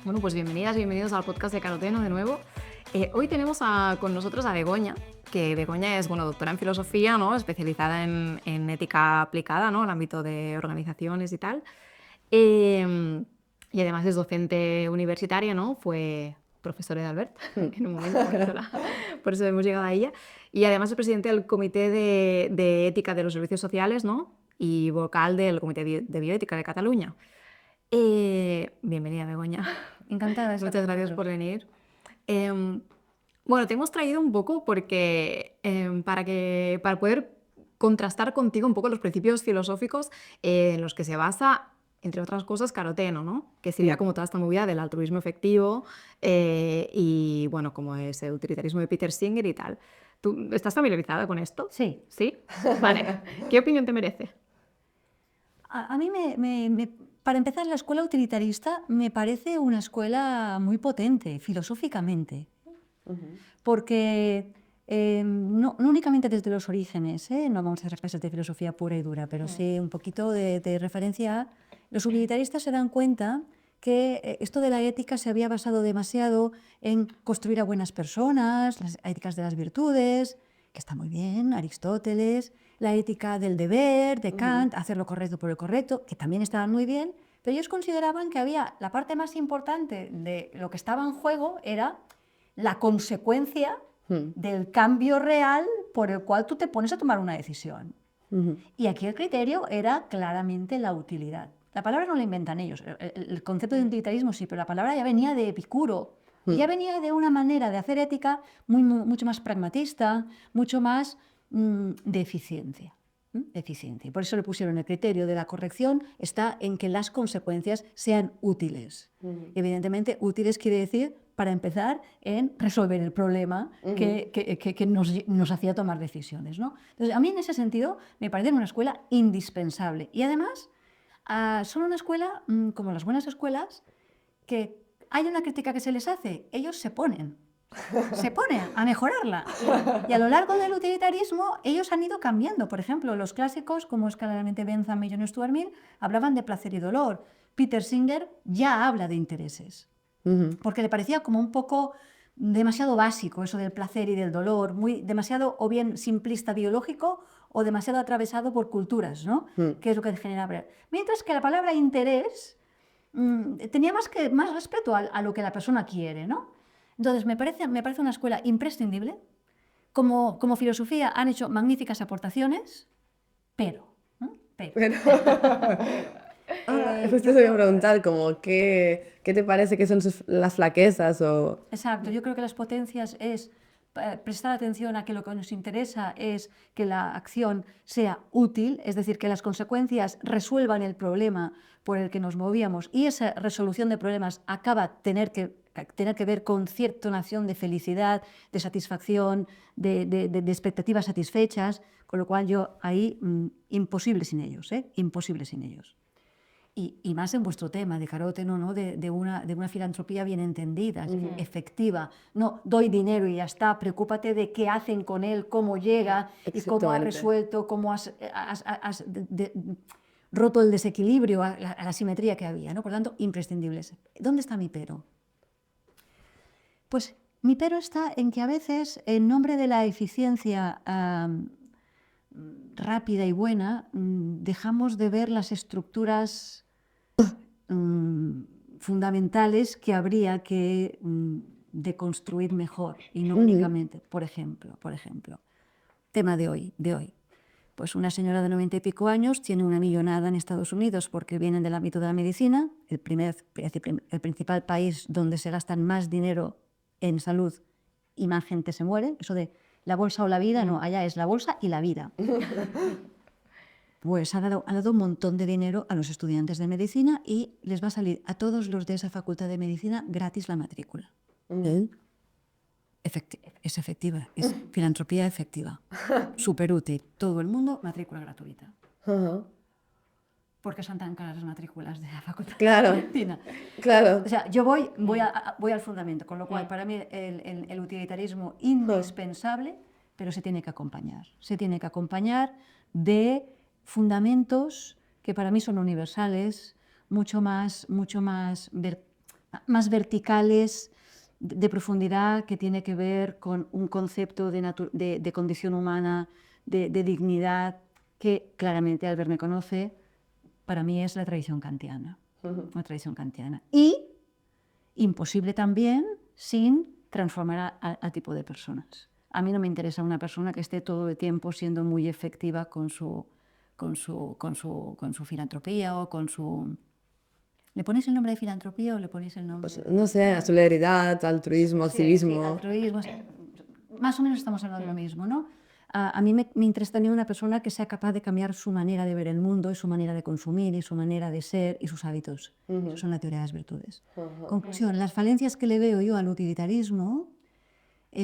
Bueno, pues bienvenidas, bienvenidos al podcast de Caroteno de nuevo. Hoy tenemos con nosotros a Begoña, que Begoña es doctora en filosofía, ¿no? Especializada en ética aplicada, ¿no? Al ámbito de organizaciones y tal. Y además es docente universitaria, ¿no? Fue profesora de Albert en un momento, por eso hemos llegado a ella. Y además es presidente del Comité de Ética de los Servicios Sociales, ¿no? Y vocal del Comité de Bioética de Cataluña. Bienvenida, Begoña. Encantada de estar Muchas con gracias vosotros. por venir. Bueno, te hemos traído un poco porque para poder contrastar contigo un poco los principios filosóficos en los que se basa, entre otras cosas, Caroteno, ¿no? Que sería como toda esta movida del altruismo efectivo y, bueno, como es el utilitarismo de Peter Singer y tal. ¿Tú estás familiarizada con esto? Sí. ¿Sí? Vale. ¿Qué opinión te merece? A mí, para empezar, la escuela utilitarista me parece una escuela muy potente, filosóficamente. Porque no únicamente desde los orígenes, no vamos a hacer clases de filosofía pura y dura, pero sí un poquito de referencia a... Los utilitaristas se dan cuenta que esto de la ética se había basado demasiado en construir a buenas personas, las éticas de las virtudes, que está muy bien, Aristóteles, la ética del deber, de Kant, hacer lo correcto por el correcto, que también estaban muy bien, pero ellos consideraban que había la parte más importante de lo que estaba en juego era la consecuencia del cambio real por el cual tú te pones a tomar una decisión. Y aquí el criterio era claramente la utilidad. La palabra no la inventan ellos, el concepto de utilitarismo sí, pero la palabra ya venía de Epicuro, ya venía de una manera de hacer ética mucho más pragmatista, mucho más de eficiencia. Eficiencia. Y por eso le pusieron el criterio de la corrección, está en que las consecuencias sean útiles. Evidentemente, útiles quiere decir, para empezar, en resolver el problema que nos hacía tomar decisiones, ¿no? Entonces, a mí en ese sentido me parece una escuela indispensable. Y además, son una escuela, como las buenas escuelas, que hay una crítica que se les hace, ellos se ponen a mejorarla. Y a lo largo del utilitarismo, ellos han ido cambiando. Por ejemplo, los clásicos, como es claramente Bentham y John Stuart Mill, hablaban de placer y dolor. Peter Singer ya habla de intereses, porque le parecía como un poco demasiado básico eso del placer y del dolor, demasiado o bien simplista biológico o demasiado atravesado por culturas, ¿no? Que es lo que genera. Mientras que la palabra interés tenía más respeto a lo que la persona quiere, ¿no? Entonces, me parece una escuela imprescindible. Como filosofía han hecho magníficas aportaciones, pero... Justo te iba a preguntar, como, ¿qué te parece que son las flaquezas? O... Exacto, yo creo que las potencias es prestar atención a que lo que nos interesa es que la acción sea útil, es decir, que las consecuencias resuelvan el problema por el que nos movíamos y esa resolución de problemas acaba tener que ver con cierta noción de felicidad, de satisfacción, de expectativas satisfechas, con lo cual yo ahí imposible sin ellos, imposible sin ellos. Y más en vuestro tema de Caroteno, ¿no? de una filantropía bien entendida, efectiva. No doy dinero y ya está, preocúpate de qué hacen con él, cómo llega y cómo has resuelto, cómo has roto el desequilibrio, a la simetría que había, ¿no? Por lo tanto, imprescindibles. ¿Dónde está mi pero? Pues mi pero está en que a veces, en nombre de la eficiencia rápida y buena, dejamos de ver las estructuras fundamentales que habría que deconstruir mejor y no únicamente, por ejemplo, tema de hoy. Pues una señora de 90 y pico años tiene una millonada en Estados Unidos porque vienen del ámbito de la medicina, el principal país donde se gastan más dinero en salud y más gente se muere. Eso de la bolsa o la vida, no, allá es la bolsa y la vida. Pues ha dado un montón de dinero a los estudiantes de medicina y les va a salir a todos los de esa facultad de medicina gratis la matrícula. Es efectiva, es filantropía efectiva, súper útil. Todo el mundo, matrícula gratuita. ¿Por qué son tan caras las matrículas de la facultad de medicina? Claro. O sea, yo voy al fundamento, con lo cual para mí el utilitarismo indispensable, pero se tiene que acompañar. Se tiene que acompañar de fundamentos que para mí son universales, mucho más más verticales, de profundidad, que tiene que ver con un concepto de condición humana, de dignidad, que claramente Albert me conoce, para mí es la tradición kantiana. La tradición kantiana. Y imposible también sin transformar al tipo de personas. A mí no me interesa una persona que esté todo el tiempo siendo muy efectiva con su filantropía o con su... ¿Le ponéis el nombre de filantropía o le ponéis el nombre? Pues, no sé, solidaridad, altruismo, Sí, activismo. altruismo, más o menos estamos hablando de lo mismo, ¿no? A mí me interesa también una persona que sea capaz de cambiar su manera de ver el mundo y su manera de consumir y su manera de ser y sus hábitos. Eso son la teoría de las virtudes. Conclusión, las falencias que le veo yo al utilitarismo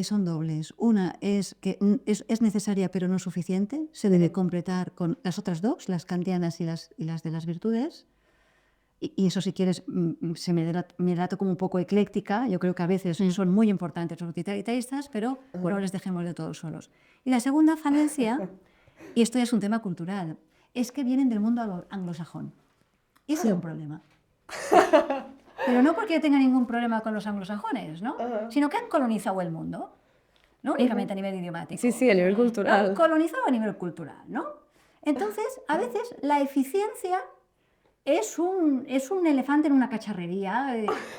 son dobles. Una es que es necesaria pero no suficiente, se debe completar con las otras dos, las kantianas y las de las virtudes. Y eso, si quieres, me dato como un poco ecléctica. Yo creo que a veces son muy importantes los utilitaristas, pero no les dejemos de todos solos. Y la segunda falencia, y esto ya es un tema cultural, es que vienen del mundo anglosajón. Y ese es un problema. Pero no porque yo tenga ningún problema con los anglosajones, ¿no? Sino que han colonizado el mundo, no únicamente a nivel idiomático. Sí, a nivel cultural. ¿No? Colonizado a nivel cultural, ¿no? Entonces, a veces la eficiencia es un elefante en una cacharrería,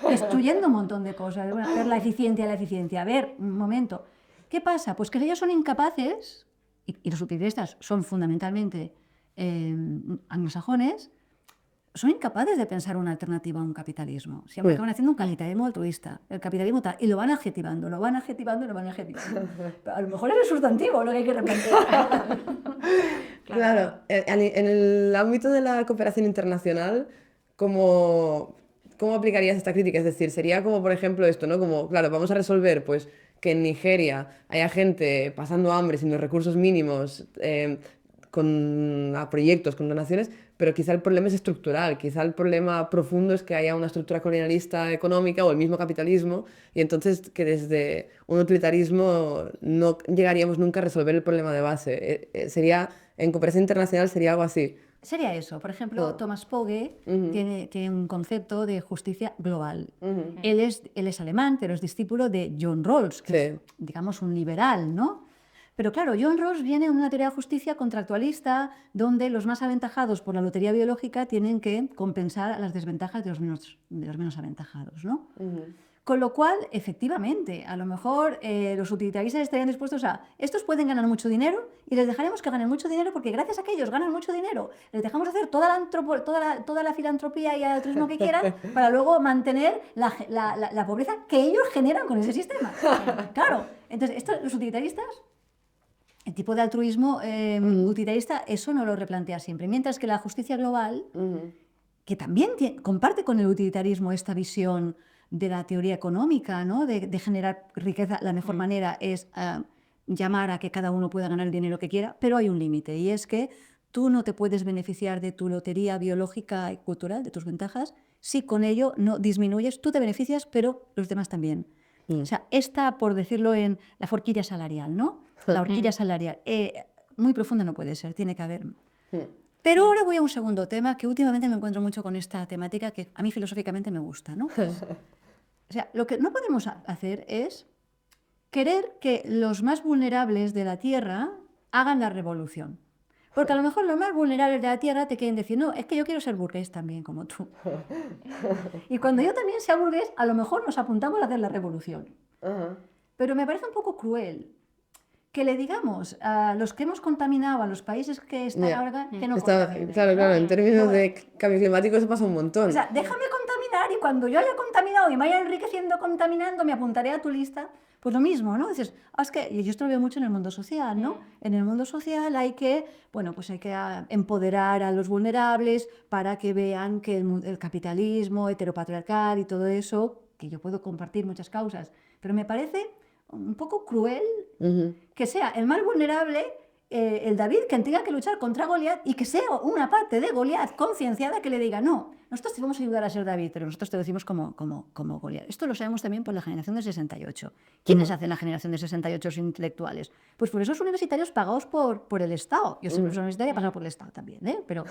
destruyendo un montón de cosas. Bueno, a ver, la eficiencia. A ver, un momento. ¿Qué pasa? Pues que ellos son incapaces, y los utilitaristas son fundamentalmente anglosajones, son incapaces de pensar una alternativa a un capitalismo. Siempre acaban haciendo un capitalismo altruista, el capitalismo tal, y lo van adjetivando. Pero a lo mejor es el sustantivo lo que hay que replantear. Claro, en el ámbito de la cooperación internacional, ¿cómo aplicarías esta crítica? Es decir, sería como, por ejemplo, esto, ¿no? Como, claro, vamos a resolver, pues, que en Nigeria haya gente pasando hambre sin los recursos mínimos, a proyectos, con donaciones, pero quizá el problema es estructural, quizá el problema profundo es que haya una estructura colonialista económica o el mismo capitalismo, y entonces que desde un utilitarismo no llegaríamos nunca a resolver el problema de base. En cooperación internacional sería algo así. Sería eso. Por ejemplo, Thomas Pogge tiene un concepto de justicia global. Él es alemán, pero es discípulo de John Rawls, que es, digamos, un liberal, ¿no? Pero claro, John Rawls viene de una teoría de justicia contractualista, donde los más aventajados por la lotería biológica tienen que compensar las desventajas de los menos aventajados, ¿no? Con lo cual, efectivamente, a lo mejor los utilitaristas estarían dispuestos a... Estos pueden ganar mucho dinero y les dejaremos que ganen mucho dinero porque gracias a que ellos ganan mucho dinero, les dejamos hacer toda la filantropía y el altruismo que quieran para luego mantener la pobreza que ellos generan con ese sistema. Claro, entonces los utilitaristas... El tipo de altruismo utilitarista, eso no lo replantea siempre. Mientras que la justicia global, que también comparte con el utilitarismo esta visión de la teoría económica, ¿no? de generar riqueza, la mejor manera es llamar a que cada uno pueda ganar el dinero que quiera, pero hay un límite, y es que tú no te puedes beneficiar de tu lotería biológica y cultural, de tus ventajas, si con ello no disminuyes, tú te beneficias, pero los demás también. O sea, esta, por decirlo en la horquilla salarial, ¿no? La horquilla salarial. Muy profunda no puede ser, tiene que haber. Pero ahora voy a un segundo tema, que últimamente me encuentro mucho con esta temática que a mí filosóficamente me gusta, ¿no? O sea, lo que no podemos hacer es querer que los más vulnerables de la Tierra hagan la revolución. Porque a lo mejor los más vulnerables de la Tierra te quieren decir, no, es que yo quiero ser burgués también, como tú. Y cuando yo también sea burgués, a lo mejor nos apuntamos a hacer la revolución. Pero me parece un poco cruel que le digamos a los que hemos contaminado, a los países que están ahora, que no contaminen. Claro, en términos de cambio climático eso pasa un montón. O sea, déjame contaminar y cuando yo haya contaminado y me vaya enriqueciendo contaminando, me apuntaré a tu lista. Pues lo mismo, ¿no? Dices, es que yo esto lo veo mucho en el mundo social, ¿no? En el mundo social hay que, pues hay que empoderar a los vulnerables para que vean que el capitalismo heteropatriarcal y todo eso, que yo puedo compartir muchas causas, pero me parece un poco cruel que sea el más vulnerable el David quien tenga que luchar contra Goliat y que sea una parte de Goliat concienciada que le diga, no, nosotros te vamos a ayudar a ser David, pero nosotros te decimos como Goliat. Esto lo sabemos también por la generación de 68. ¿Quiénes hacen la generación de 68 intelectuales? Pues por esos universitarios pagados por el Estado. Yo soy profesora universitaria pagada por el Estado también, ¿eh? Pero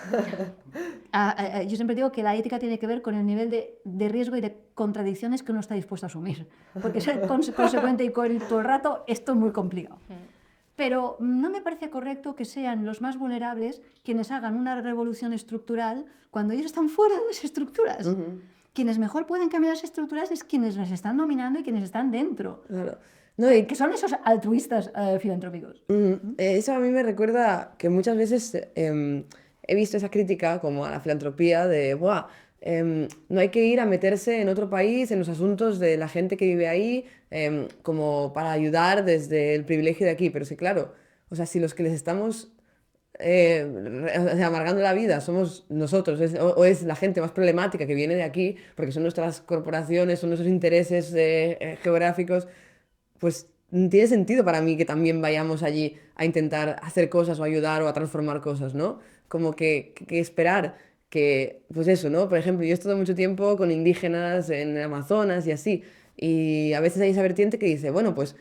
yo siempre digo que la ética tiene que ver con el nivel de riesgo y de contradicciones que uno está dispuesto a asumir. Porque ser consecuente y coherente todo el rato, esto es muy complicado. Pero no me parece correcto que sean los más vulnerables quienes hagan una revolución estructural cuando ellos están fuera de las estructuras. Quienes mejor pueden cambiar las estructuras es quienes las están dominando y quienes están dentro. Claro. No, y Que son esos altruistas filantrópicos. eso a mí me recuerda que muchas veces he visto esa crítica como a la filantropía de, "Buah, no hay que ir a meterse en otro país, en los asuntos de la gente que vive ahí, como para ayudar desde el privilegio de aquí". Pero sí, claro, o sea, si los que les estamos o sea, amargando la vida somos nosotros, o es la gente más problemática que viene de aquí, porque son nuestras corporaciones, son nuestros intereses geográficos, pues tiene sentido para mí que también vayamos allí a intentar hacer cosas o ayudar o a transformar cosas, ¿no? Como que esperar que, pues eso, ¿no? Por ejemplo, yo he estado mucho tiempo con indígenas en el Amazonas y así, y a veces hay esa vertiente que dice, bueno, pues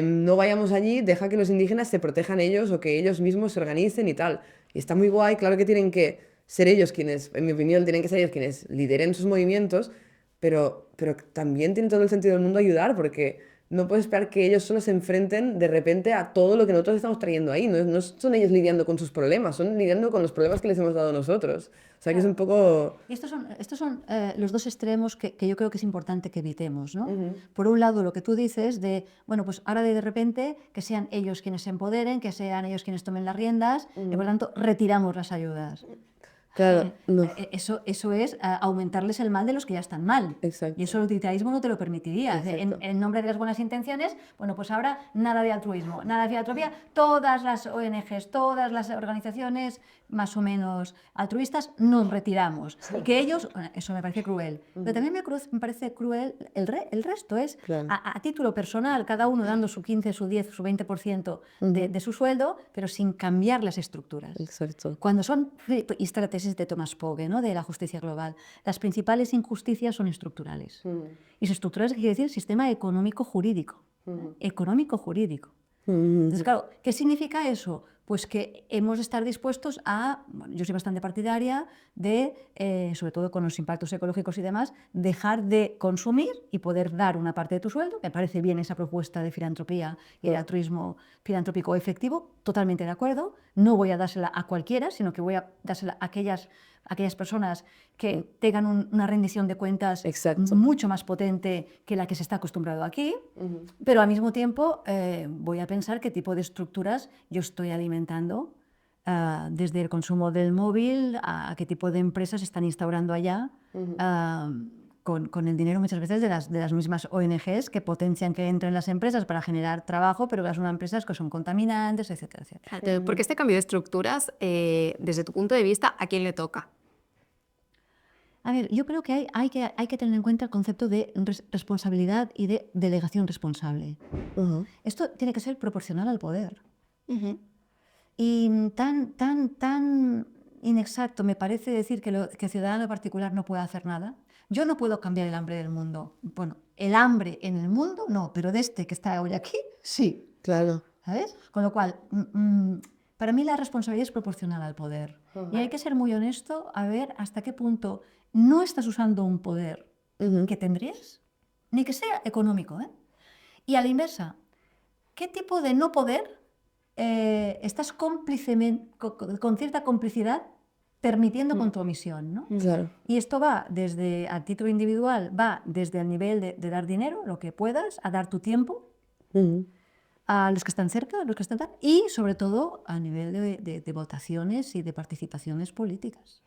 no vayamos allí, deja que los indígenas se protejan ellos o que ellos mismos se organicen y tal. Y está muy guay, claro que tienen que ser ellos quienes, en mi opinión, tienen que ser ellos quienes lideren sus movimientos, pero también tiene todo el sentido del mundo ayudar, porque no puedes esperar que ellos solo se enfrenten de repente a todo lo que nosotros estamos trayendo ahí. No son ellos lidiando con sus problemas, son lidiando con los problemas que les hemos dado nosotros. O sea, que es un poco... Y estos son los dos extremos que yo creo que es importante que evitemos, ¿no? Por un lado, lo que tú dices de, bueno, pues ahora de repente que sean ellos quienes se empoderen, que sean ellos quienes tomen las riendas, y por lo tanto retiramos las ayudas. Claro, no. Eso es aumentarles el mal de los que ya están mal. Exacto. Y eso el utilitarismo no te lo permitiría. En nombre de las buenas intenciones, bueno, pues ahora nada de altruismo, nada de filantropía. Todas las ONGs, todas las organizaciones más o menos altruistas nos retiramos. Y que ellos, bueno, eso me parece cruel. Pero también me parece cruel el resto. Es Claro. a título personal, cada uno dando su 15, su 10, su 20% de su sueldo, pero sin cambiar las estructuras. Exacto. Cuando son, y esta es la tesis de Thomas Pogge, ¿no? De la justicia global, las principales injusticias son estructurales. Y estructurales quiere decir sistema económico-jurídico. Económico-jurídico. Entonces, claro, ¿qué significa eso? Pues que hemos de estar dispuestos a, bueno, yo soy bastante partidaria de, sobre todo con los impactos ecológicos y demás, dejar de consumir y poder dar una parte de tu sueldo. Me parece bien esa propuesta de filantropía y de altruismo filantrópico efectivo, totalmente de acuerdo. No voy a dársela a cualquiera, sino que voy a dársela a aquellas personas que tengan una rendición de cuentas Exacto. mucho más potente que la que se está acostumbrado aquí, pero al mismo tiempo voy a pensar qué tipo de estructuras yo estoy alimentando, desde el consumo del móvil a qué tipo de empresas se están instaurando allá, con el dinero muchas veces de las mismas ONGs que potencian que entren las empresas para generar trabajo, pero que son empresas que son contaminantes, etcétera, etcétera. Porque este cambio de estructuras, desde tu punto de vista, ¿a quién le toca? A ver, yo creo que hay que tener en cuenta el concepto de responsabilidad y de delegación responsable. Esto tiene que ser proporcional al poder. Y tan inexacto me parece decir que el ciudadano particular no puede hacer nada. Yo no puedo cambiar el hambre del mundo. Bueno, el hambre en el mundo no, pero de este que está hoy aquí, sí. Claro. ¿Sabes? Con lo cual, para mí la responsabilidad es proporcional al poder. Y hay que ser muy honesto a ver hasta qué punto no estás usando un poder que tendrías, ni que sea económico, ¿eh? Y a la inversa, ¿qué tipo de no poder estás con cierta complicidad permitiendo con tu omisión, ¿no? Claro. Y esto va desde, a título individual, va desde el nivel de dar dinero, lo que puedas, a dar tu tiempo, a los que están cerca, a los que están tal, y sobre todo a nivel de votaciones y de participaciones políticas.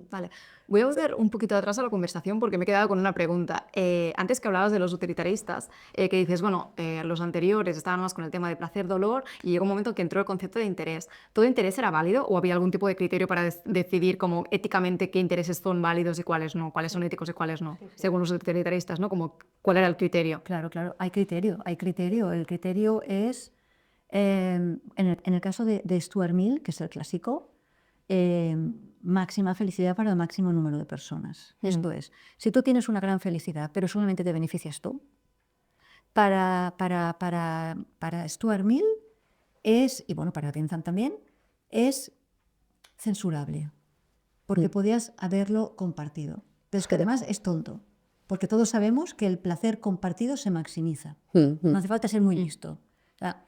Vale, voy a volver un poquito atrás a la conversación porque me he quedado con una pregunta. Antes que hablabas de los utilitaristas, que dices, bueno, los anteriores estaban más con el tema de placer-dolor y llegó un momento que entró el concepto de interés. ¿Todo interés era válido o había algún tipo de criterio para decidir como éticamente qué intereses son válidos y cuáles no, cuáles son éticos y cuáles no, según los utilitaristas, ¿no? Como, ¿cuál era el criterio? Claro, hay criterio. El criterio es En el caso de Stuart Mill, que es el clásico, máxima felicidad para el máximo número de personas. Esto es, si tú tienes una gran felicidad, pero solamente te beneficias tú, para Stuart Mill es, y bueno, para Vincent también, es censurable, porque podías haberlo compartido. Pero es que además es tonto, porque todos sabemos que el placer compartido se maximiza. No hace falta ser muy listo. O sea,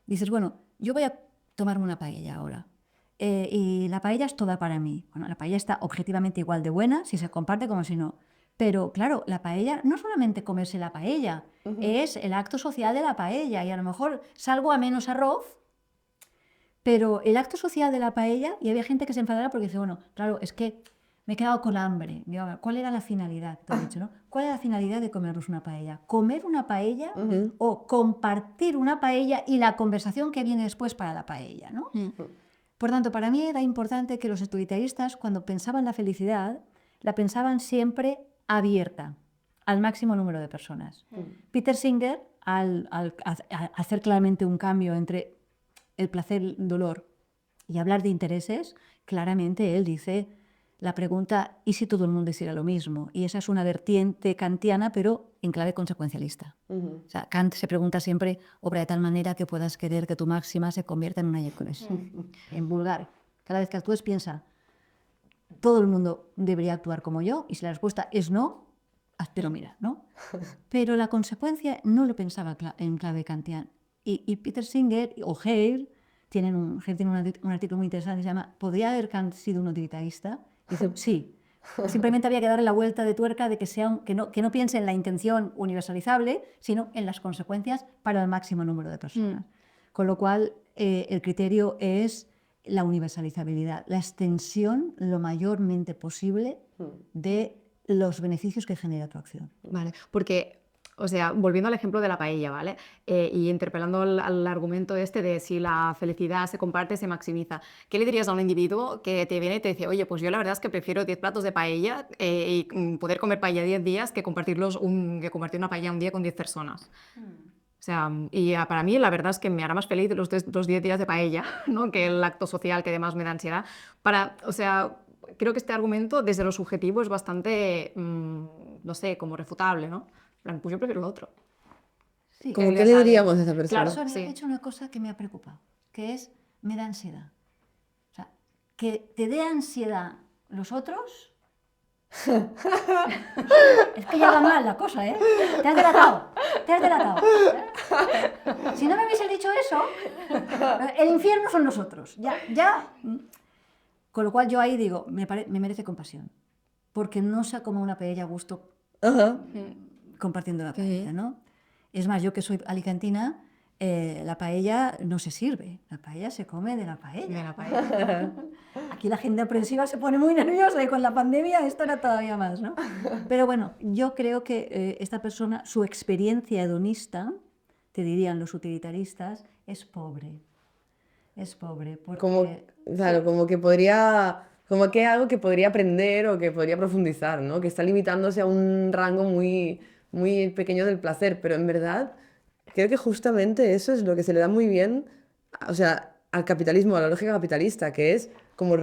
dices, bueno, yo voy a tomarme una paella ahora. Y la paella es toda para mí. Bueno, la paella está objetivamente igual de buena si se comparte como si no. Pero claro, la paella no solamente comerse la paella, es el acto social de la paella. Y a lo mejor salgo a menos arroz, pero el acto social de la paella, y había gente que se enfadara porque dice, bueno, claro, es que me he quedado con hambre. Digo, ¿cuál era la finalidad? Te he dicho, ¿no? ¿Cuál era la finalidad de comernos una paella? ¿Comer una paella o compartir una paella y la conversación que viene después para la paella, ¿no? Por tanto, para mí era importante que los utilitaristas, cuando pensaban la felicidad, la pensaban siempre abierta al máximo número de personas. Peter Singer, al hacer claramente un cambio entre el placer y el dolor y hablar de intereses, claramente él dice la pregunta, ¿y si todo el mundo hiciera lo mismo? Y esa es una vertiente kantiana, pero en clave consecuencialista. O sea, Kant se pregunta siempre, obra de tal manera que puedas querer que tu máxima se convierta en una eyaculación. En vulgar. Cada vez que actúes, piensa, todo el mundo debería actuar como yo, y si la respuesta es no, pero mira, ¿no? Pero la consecuencia no lo pensaba en clave kantiana. Y Peter Singer o Hale tienen un artículo muy interesante que se llama ¿Podría haber Kant sido un utilitarista? Y dice, sí. Simplemente había que darle la vuelta de tuerca de que no piense en la intención universalizable, sino en las consecuencias para el máximo número de personas. Con lo cual, el criterio es la universalizabilidad, la extensión lo mayormente posible de los beneficios que genera tu acción. Vale, porque, o sea, volviendo al ejemplo de la paella, ¿vale? Y interpelando al argumento este de si la felicidad se comparte, se maximiza. ¿Qué le dirías a un individuo que te viene y te dice, oye, pues yo la verdad es que prefiero 10 platos de paella y poder comer paella 10 días que compartir una paella un día con 10 personas? O sea, y para mí la verdad es que me hará más feliz los 10 días de paella, ¿no? Que el acto social que además me da ansiedad. O sea, creo que este argumento desde lo subjetivo es bastante, no sé, como refutable, ¿no? En plan, pues yo prefiero lo otro. Sí. ¿Cómo qué le diríamos a esa persona? Claro, Sonia, Sí. he hecho una cosa que me ha preocupado, que es, me da ansiedad. O sea, que te dé ansiedad los otros... Es que ya va mal la cosa, ¿eh? Te has delatado, te has delatado. Si no me hubiese dicho eso, el infierno son nosotros. Ya. Con lo cual yo ahí digo, me merece compasión. Porque no se come una paella a gusto compartiendo la paella, ¿no? Es más, yo que soy alicantina, la paella no se sirve, la paella se come de la paella. De la paella. Aquí la gente aprensiva se pone muy nerviosa y con la pandemia esto era todavía más, ¿no? Pero bueno, yo creo que esta persona, su experiencia hedonista, te dirían los utilitaristas, es pobre. Es pobre, porque... Claro, como que algo que podría aprender o que podría profundizar, ¿no? Que está limitándose a un rango muy, muy pequeño del placer, pero en verdad creo que justamente eso es lo que se le da muy bien, o sea, al capitalismo, a la lógica capitalista, que es como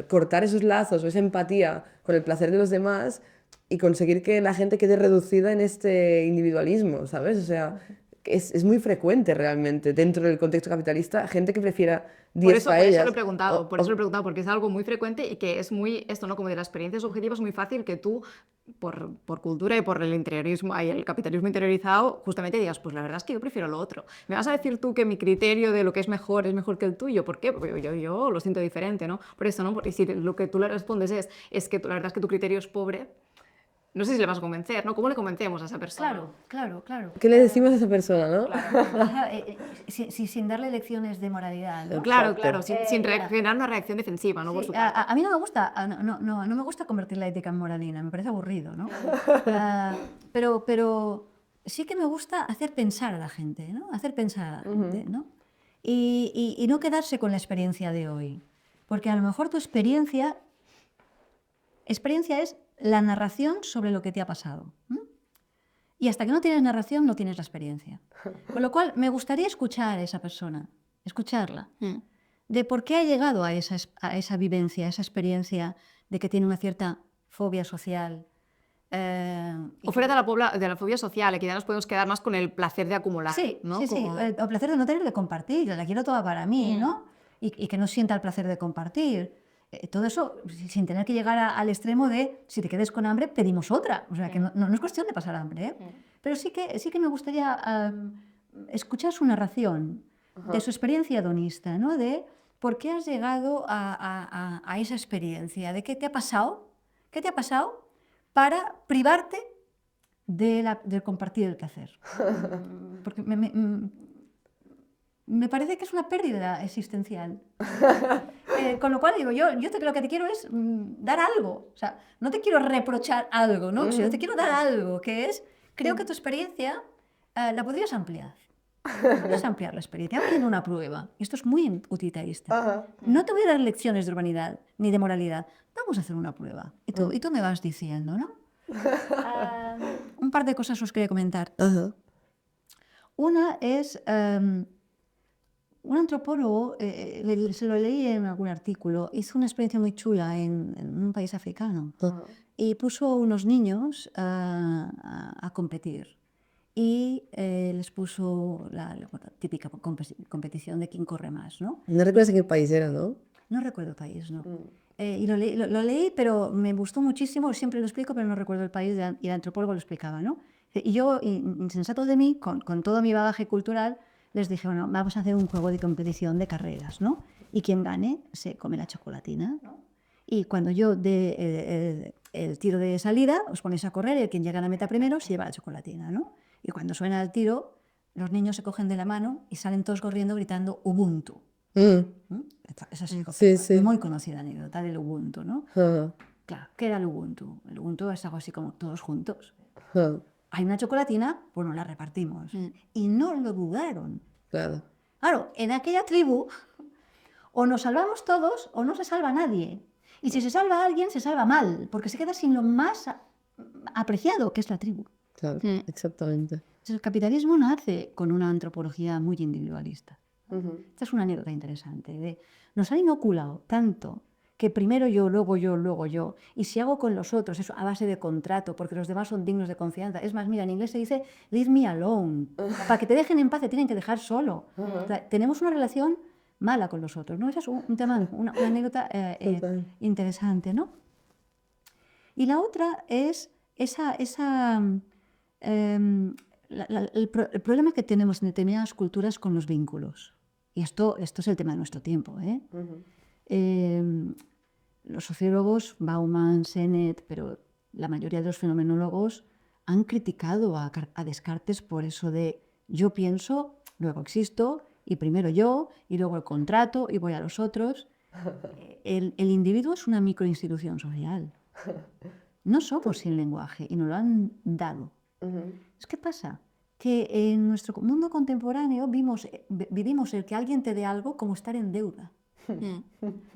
cortar esos lazos o esa empatía con el placer de los demás y conseguir que la gente quede reducida en este individualismo, ¿sabes? O sea, es muy frecuente realmente dentro del contexto capitalista gente que prefiera 10 Por paellas. eso lo he preguntado, porque es algo muy frecuente y que es muy, esto, ¿no? Como de la experiencia subjetiva es muy fácil que tú, por cultura y por el interiorismo, y el capitalismo interiorizado, justamente digas, pues la verdad es que yo prefiero lo otro. ¿Me vas a decir tú que mi criterio de lo que es mejor que el tuyo? ¿Por qué? Porque yo lo siento diferente, ¿no? Por eso, ¿no? Porque si lo que tú le respondes es que la verdad es que tu criterio es pobre, no sé si le vas a convencer, ¿no? ¿Cómo le convencemos a esa persona? Claro. ¿Qué le decimos a esa persona, no? Ajá, sin darle lecciones de moralidad, ¿no? Claro, Exacto. sin generar una reacción defensiva, ¿no? Por Sí, su parte. a mí no me gusta, no me gusta convertir la ética en moralina, me parece aburrido, ¿no? Pero sí que me gusta hacer pensar a la gente, ¿no? Hacer pensar a la gente, ¿no? Y no quedarse con la experiencia de hoy, porque a lo mejor tu experiencia es la narración sobre lo que te ha pasado. Y hasta que no tienes narración no tienes la experiencia. Con lo cual me gustaría escuchar a esa persona escucharla, de por qué ha llegado a esa vivencia, a esa experiencia de que tiene una cierta fobia social. O fuera de la fobia social, que ya nos podemos quedar más con el placer de acumular, Sí, ¿no? sí, sí, Como... el placer de no tener de compartir, la quiero toda para mí, ¿no? Y que no sienta el placer de compartir. Todo eso sin tener que llegar al extremo de, si te quedes con hambre, pedimos otra. O sea, que no es cuestión de pasar hambre, ¿eh? Pero sí que me gustaría escuchar su narración de su experiencia hedonista, ¿no? De por qué has llegado a esa experiencia, de qué te ha pasado para privarte de compartir el placer. Porque me parece que es una pérdida existencial. Con lo cual digo, yo lo que te quiero es dar algo. O sea, no te quiero reprochar algo, ¿no? Sino te quiero dar algo, que es, creo que tu experiencia la podrías ampliar. Podrías ampliar la experiencia haciendo una prueba. Y esto es muy utilitarista. No te voy a dar lecciones de urbanidad ni de moralidad. Vamos a hacer una prueba. Y tú me vas diciendo, ¿no? Un par de cosas os quería comentar. Una es, un antropólogo, se lo leí en algún artículo, hizo una experiencia muy chula en un país africano y puso unos niños a competir y les puso la típica competición de quién corre más, ¿no? No recuerdas en qué país era, ¿no? No recuerdo el país, ¿no? Y lo leí, pero me gustó muchísimo, siempre lo explico, pero no recuerdo el país, y el antropólogo lo explicaba, ¿no? Y yo, insensato de mí, con todo mi bagaje cultural, les dije, bueno, vamos a hacer un juego de competición de carreras, ¿no? Y quien gane se come la chocolatina, ¿no? Y cuando yo dé el tiro de salida, os ponéis a correr y quien llega a la meta primero se lleva la chocolatina, ¿no? Y cuando suena el tiro, los niños se cogen de la mano y salen todos corriendo gritando Ubuntu. Esa es muy conocida anécdota del Ubuntu, ¿no? Claro, ¿qué era el Ubuntu? El Ubuntu es algo así como todos juntos. Hay una chocolatina, pues nos la repartimos. Y no lo dudaron. Claro. Claro, en aquella tribu o nos salvamos todos o no se salva nadie. Y si se salva a alguien, se salva mal, porque se queda sin lo más apreciado, que es la tribu. Claro, exactamente. Entonces, el capitalismo nace con una antropología muy individualista. Esta es una anécdota interesante. Nos han inoculado tanto que primero yo, luego yo, luego yo. Y si hago con los otros, eso a base de contrato, porque los demás son dignos de confianza. Es más, mira, en inglés se dice leave me alone. Para que te dejen en paz te tienen que dejar solo. O sea, tenemos una relación mala con los otros, ¿no? Ese es un tema, una anécdota interesante, ¿no? Y la otra es el problema que tenemos en determinadas culturas con los vínculos. Y esto es el tema de nuestro tiempo, ¿eh? Los sociólogos, Bauman, Sennett, pero la mayoría de los fenomenólogos han criticado a Descartes por eso de yo pienso, luego existo, y primero yo, y luego el contrato, y voy a los otros. El individuo es una microinstitución social. No somos sin lenguaje, y nos lo han dado. ¿Qué pasa? Que en nuestro mundo contemporáneo vivimos el que alguien te dé algo como estar en deuda.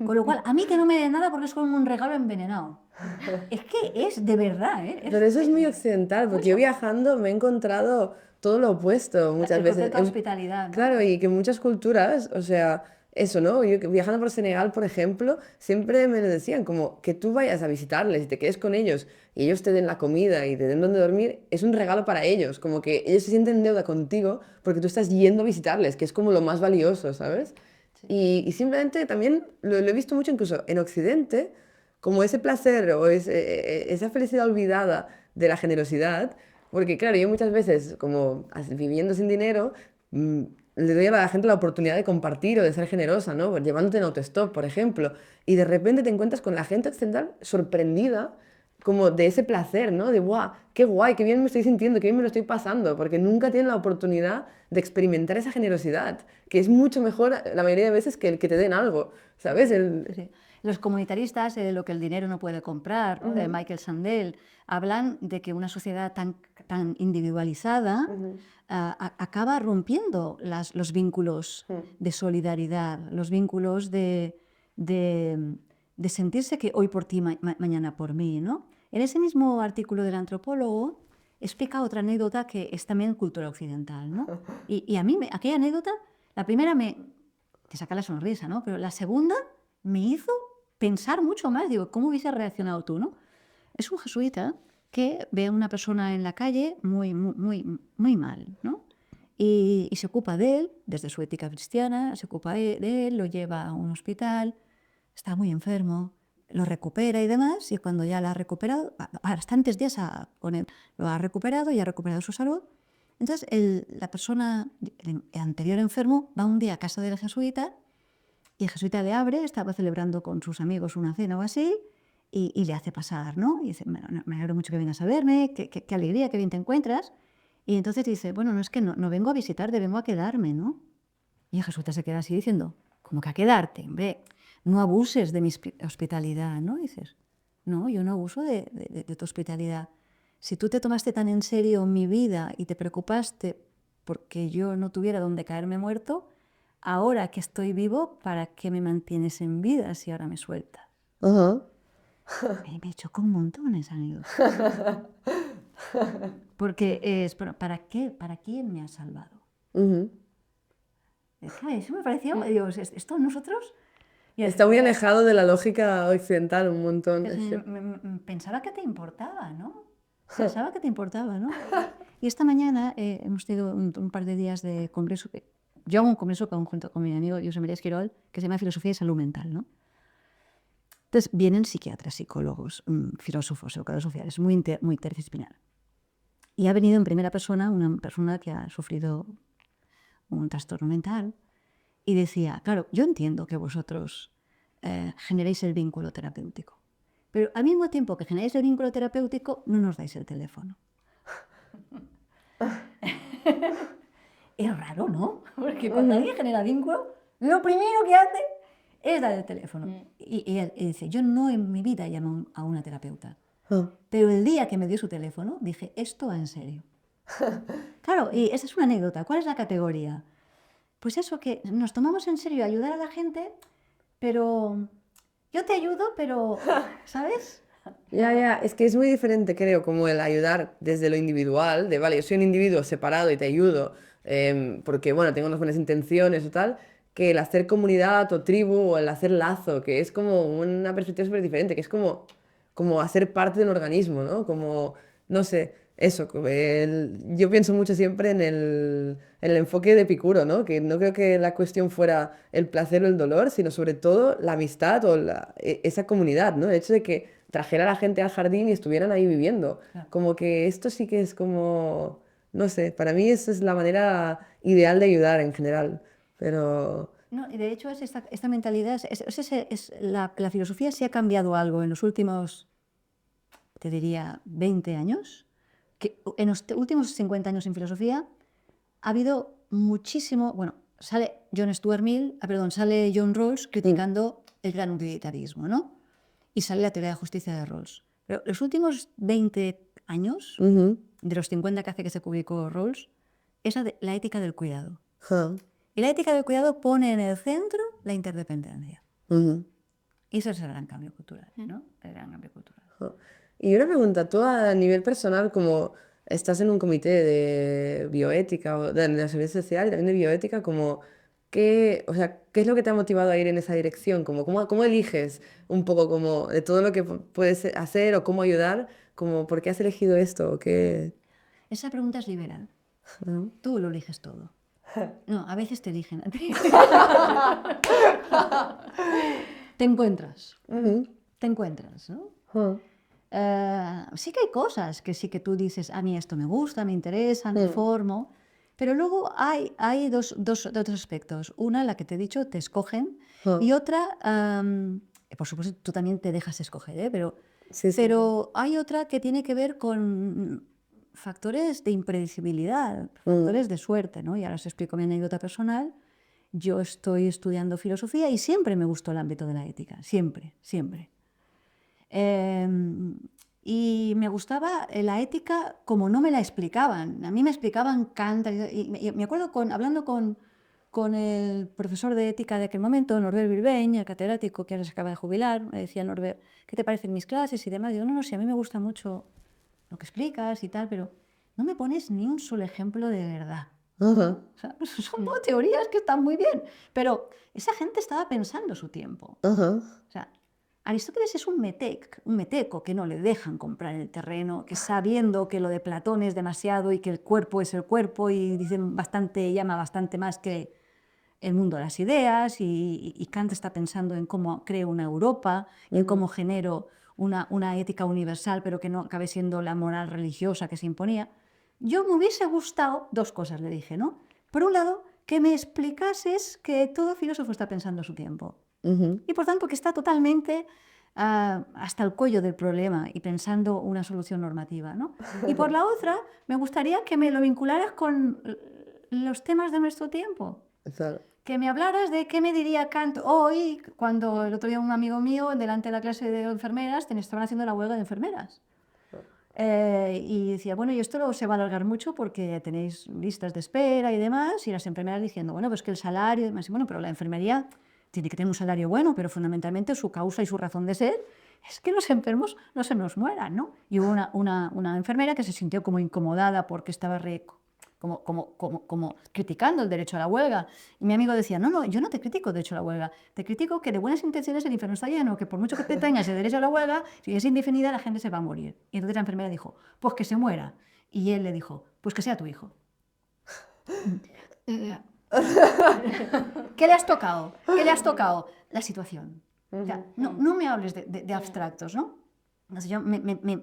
Con lo cual, a mí que no me dé nada porque es como un regalo envenenado. Es que es de verdad, ¿eh? Pero eso es muy occidental, porque yo viajando me he encontrado todo lo opuesto muchas veces. La hospitalidad, ¿no? Claro, y que muchas culturas, o sea, eso, ¿no? Yo viajando por Senegal, por ejemplo, siempre me lo decían, como que tú vayas a visitarles y te quedes con ellos y ellos te den la comida y te den donde dormir, es un regalo para ellos, como que ellos se sienten en deuda contigo porque tú estás yendo a visitarles, que es como lo más valioso, ¿sabes? Sí. Y simplemente también lo he visto mucho incluso en Occidente, como ese placer o esa felicidad olvidada de la generosidad, porque claro, yo muchas veces, como viviendo sin dinero, le doy a la gente la oportunidad de compartir o de ser generosa, ¿no? Pues llevándote en autostop, por ejemplo, y de repente te encuentras con la gente occidental sorprendida como de ese placer, ¿no? De ¡guau! ¡Qué guay! ¡Qué bien me estoy sintiendo! ¡Qué bien me lo estoy pasando! Porque nunca tienen la oportunidad de experimentar esa generosidad, que es mucho mejor la mayoría de veces que el que te den algo, ¿sabes? Sí. Los comunitaristas, lo que el dinero no puede comprar, ¿no? De Michael Sandel, hablan de que una sociedad tan individualizada acaba rompiendo los vínculos de solidaridad, los vínculos de sentirse que hoy por ti, mañana por mí, ¿no? En ese mismo artículo del antropólogo explica otra anécdota que es también cultura occidental, ¿no? Y a mí, aquella anécdota, la primera me te saca la sonrisa, ¿no? Pero la segunda me hizo pensar mucho más. Digo, ¿cómo hubieses reaccionado tú, no? Es un jesuita que ve a una persona en la calle muy mal, ¿no? Y se ocupa de él, desde su ética cristiana, se ocupa de él, lo lleva a un hospital, está muy enfermo, lo recupera y demás, y cuando ya la ha recuperado, bastantes días con él, lo ha recuperado y ha recuperado su salud. Entonces, la persona, el anterior enfermo, va un día a casa del jesuita y el jesuita le abre, estaba celebrando con sus amigos una cena o así, y le hace pasar, ¿no? Y dice, me alegro mucho que vengas a verme, qué alegría, qué bien te encuentras. Y entonces dice, bueno, no es que no vengo a visitarte, vengo a quedarme, ¿no? Y el jesuita se queda así diciendo, ¿cómo que a quedarte? Hombre, no abuses de mi hospitalidad, ¿no? Dices, no, yo no abuso de tu hospitalidad. Si tú te tomaste tan en serio mi vida y te preocupaste porque yo no tuviera donde caerme muerto, ahora que estoy vivo, ¿para qué me mantienes en vida si ahora me sueltas? Ajá. Me chocó un montón esa anécdota. Porque es, ¿para qué? ¿Para quién me ha salvado? Claro, eso me pareció, digo, esto nosotros... Está muy alejado de la lógica occidental un montón. Pensaba que te importaba, ¿no? Pensaba que te importaba, ¿no? Y esta mañana hemos tenido un par de días de congreso. Yo hago un congreso junto con mi amigo José María Esquirol, que se llama Filosofía y Salud Mental, ¿no? Entonces vienen psiquiatras, psicólogos, filósofos, educadores sociales, muy interdisciplinar. Y ha venido en primera persona una persona que ha sufrido un trastorno mental y decía, claro, yo entiendo que vosotros generéis el vínculo terapéutico, pero al mismo tiempo que generáis el vínculo terapéutico, no nos dais el teléfono. Es raro, ¿no? Porque cuando alguien genera vínculo, lo primero que hace es dar el teléfono. Y él dice, yo no en mi vida llamo a una terapeuta, pero el día que me dio su teléfono, dije, esto va en serio. Claro, y esa es una anécdota. ¿Cuál es la categoría? Pues eso, que nos tomamos en serio ayudar a la gente, pero yo te ayudo, pero, ¿sabes? Ya, es que es muy diferente, creo, como el ayudar desde lo individual, de, vale, yo soy un individuo separado y te ayudo porque, bueno, tengo unas buenas intenciones o tal, que el hacer comunidad o tribu o el hacer lazo, que es como una perspectiva súper diferente, que es como hacer parte de un organismo, ¿no? Como, no sé, eso, yo pienso mucho siempre en el enfoque de Epicuro, ¿no? Que no creo que la cuestión fuera el placer o el dolor, sino sobre todo la amistad o esa comunidad, ¿no? El hecho de que trajera a la gente al jardín y estuvieran ahí viviendo. Claro. Como que esto sí que es como, no sé, para mí esa es la manera ideal de ayudar en general, pero... No, y de hecho es esta mentalidad, la filosofía sí ha cambiado algo en los últimos, te diría, 20 años, que en los últimos 50 años en filosofía ha habido muchísimo, bueno, sale sale John Rawls criticando el gran utilitarismo, ¿no? Y sale la teoría de justicia de Rawls. Pero los últimos 20 años, de los 50 que hace que se publicó Rawls, es la ética del cuidado. Y la ética del cuidado pone en el centro la interdependencia. Y eso es el gran cambio cultural, ¿no? El gran cambio cultural. Y una pregunta, tú a nivel personal, como estás en un comité de bioética o de la seguridad social y también de bioética, como, o sea, ¿qué es lo que te ha motivado a ir en esa dirección? Como, ¿cómo eliges un poco como de todo lo que puedes hacer o cómo ayudar? Como, ¿por qué has elegido esto? ¿O qué? Esa pregunta es liberal. Tú lo eliges todo. No, a veces te eligen a ti. Te encuentras. Te encuentras, ¿no? Sí que hay cosas que sí que tú dices, a mí esto me gusta, me interesa, me formo, pero luego hay dos aspectos. Una, la que te he dicho, te escogen, y otra, por supuesto, tú también te dejas escoger, ¿eh? Pero hay otra que tiene que ver con factores de impredecibilidad, factores de suerte, ¿no? Y ahora os explico mi anécdota personal. Yo estoy estudiando filosofía y siempre me gustó el ámbito de la ética, siempre, siempre. Y me gustaba la ética como no me la explicaban. A mí me explicaban Kant. Y me acuerdo hablando con el profesor de ética de aquel momento, Norbert Bilbeny, el catedrático que ahora se acaba de jubilar. Me decía Norbert, ¿qué te parecen mis clases y demás? Digo, no, sí, a mí me gusta mucho lo que explicas y tal, pero no me pones ni un solo ejemplo de verdad. Ajá. O sea, son todo teorías que están muy bien, pero esa gente estaba pensando su tiempo. Ajá. O sea, Aristóteles es un meteco que no le dejan comprar el terreno, que sabiendo que lo de Platón es demasiado y que el cuerpo es el cuerpo y dicen bastante, llama bastante más que el mundo de las ideas y Kant está pensando en cómo creo una Europa y en cómo genero una ética universal, pero que no acabe siendo la moral religiosa que se imponía. Yo me hubiese gustado, dos cosas le dije, ¿no? Por un lado, que me explicases que todo filósofo está pensando a su tiempo. Y por tanto que está totalmente hasta el cuello del problema y pensando una solución normativa, ¿no? Y por la otra, me gustaría que me lo vincularas con los temas de nuestro tiempo. Exacto. Que me hablaras de qué me diría Kant hoy, cuando el otro día un amigo mío, delante de la clase de enfermeras, estaban haciendo la huelga de enfermeras. Y decía, bueno, y esto se va a alargar mucho porque tenéis listas de espera y demás, y las enfermeras diciendo, bueno, pues que el salario y demás, y bueno, pero la enfermería tiene que tener un salario bueno, pero fundamentalmente su causa y su razón de ser es que los enfermos no se nos mueran, ¿no? Y hubo una enfermera que se sintió como incomodada porque estaba como criticando el derecho a la huelga. Y mi amigo decía, no, yo no te critico el derecho a la huelga, te critico que de buenas intenciones el infierno está lleno, que por mucho que te tengas el derecho a la huelga, si es indefinida la gente se va a morir. Y entonces la enfermera dijo, pues que se muera. Y él le dijo, pues que sea tu hijo. ¿Qué le has tocado? ¿Qué le has tocado? La situación. O sea, no me hables de abstractos, ¿no? Entonces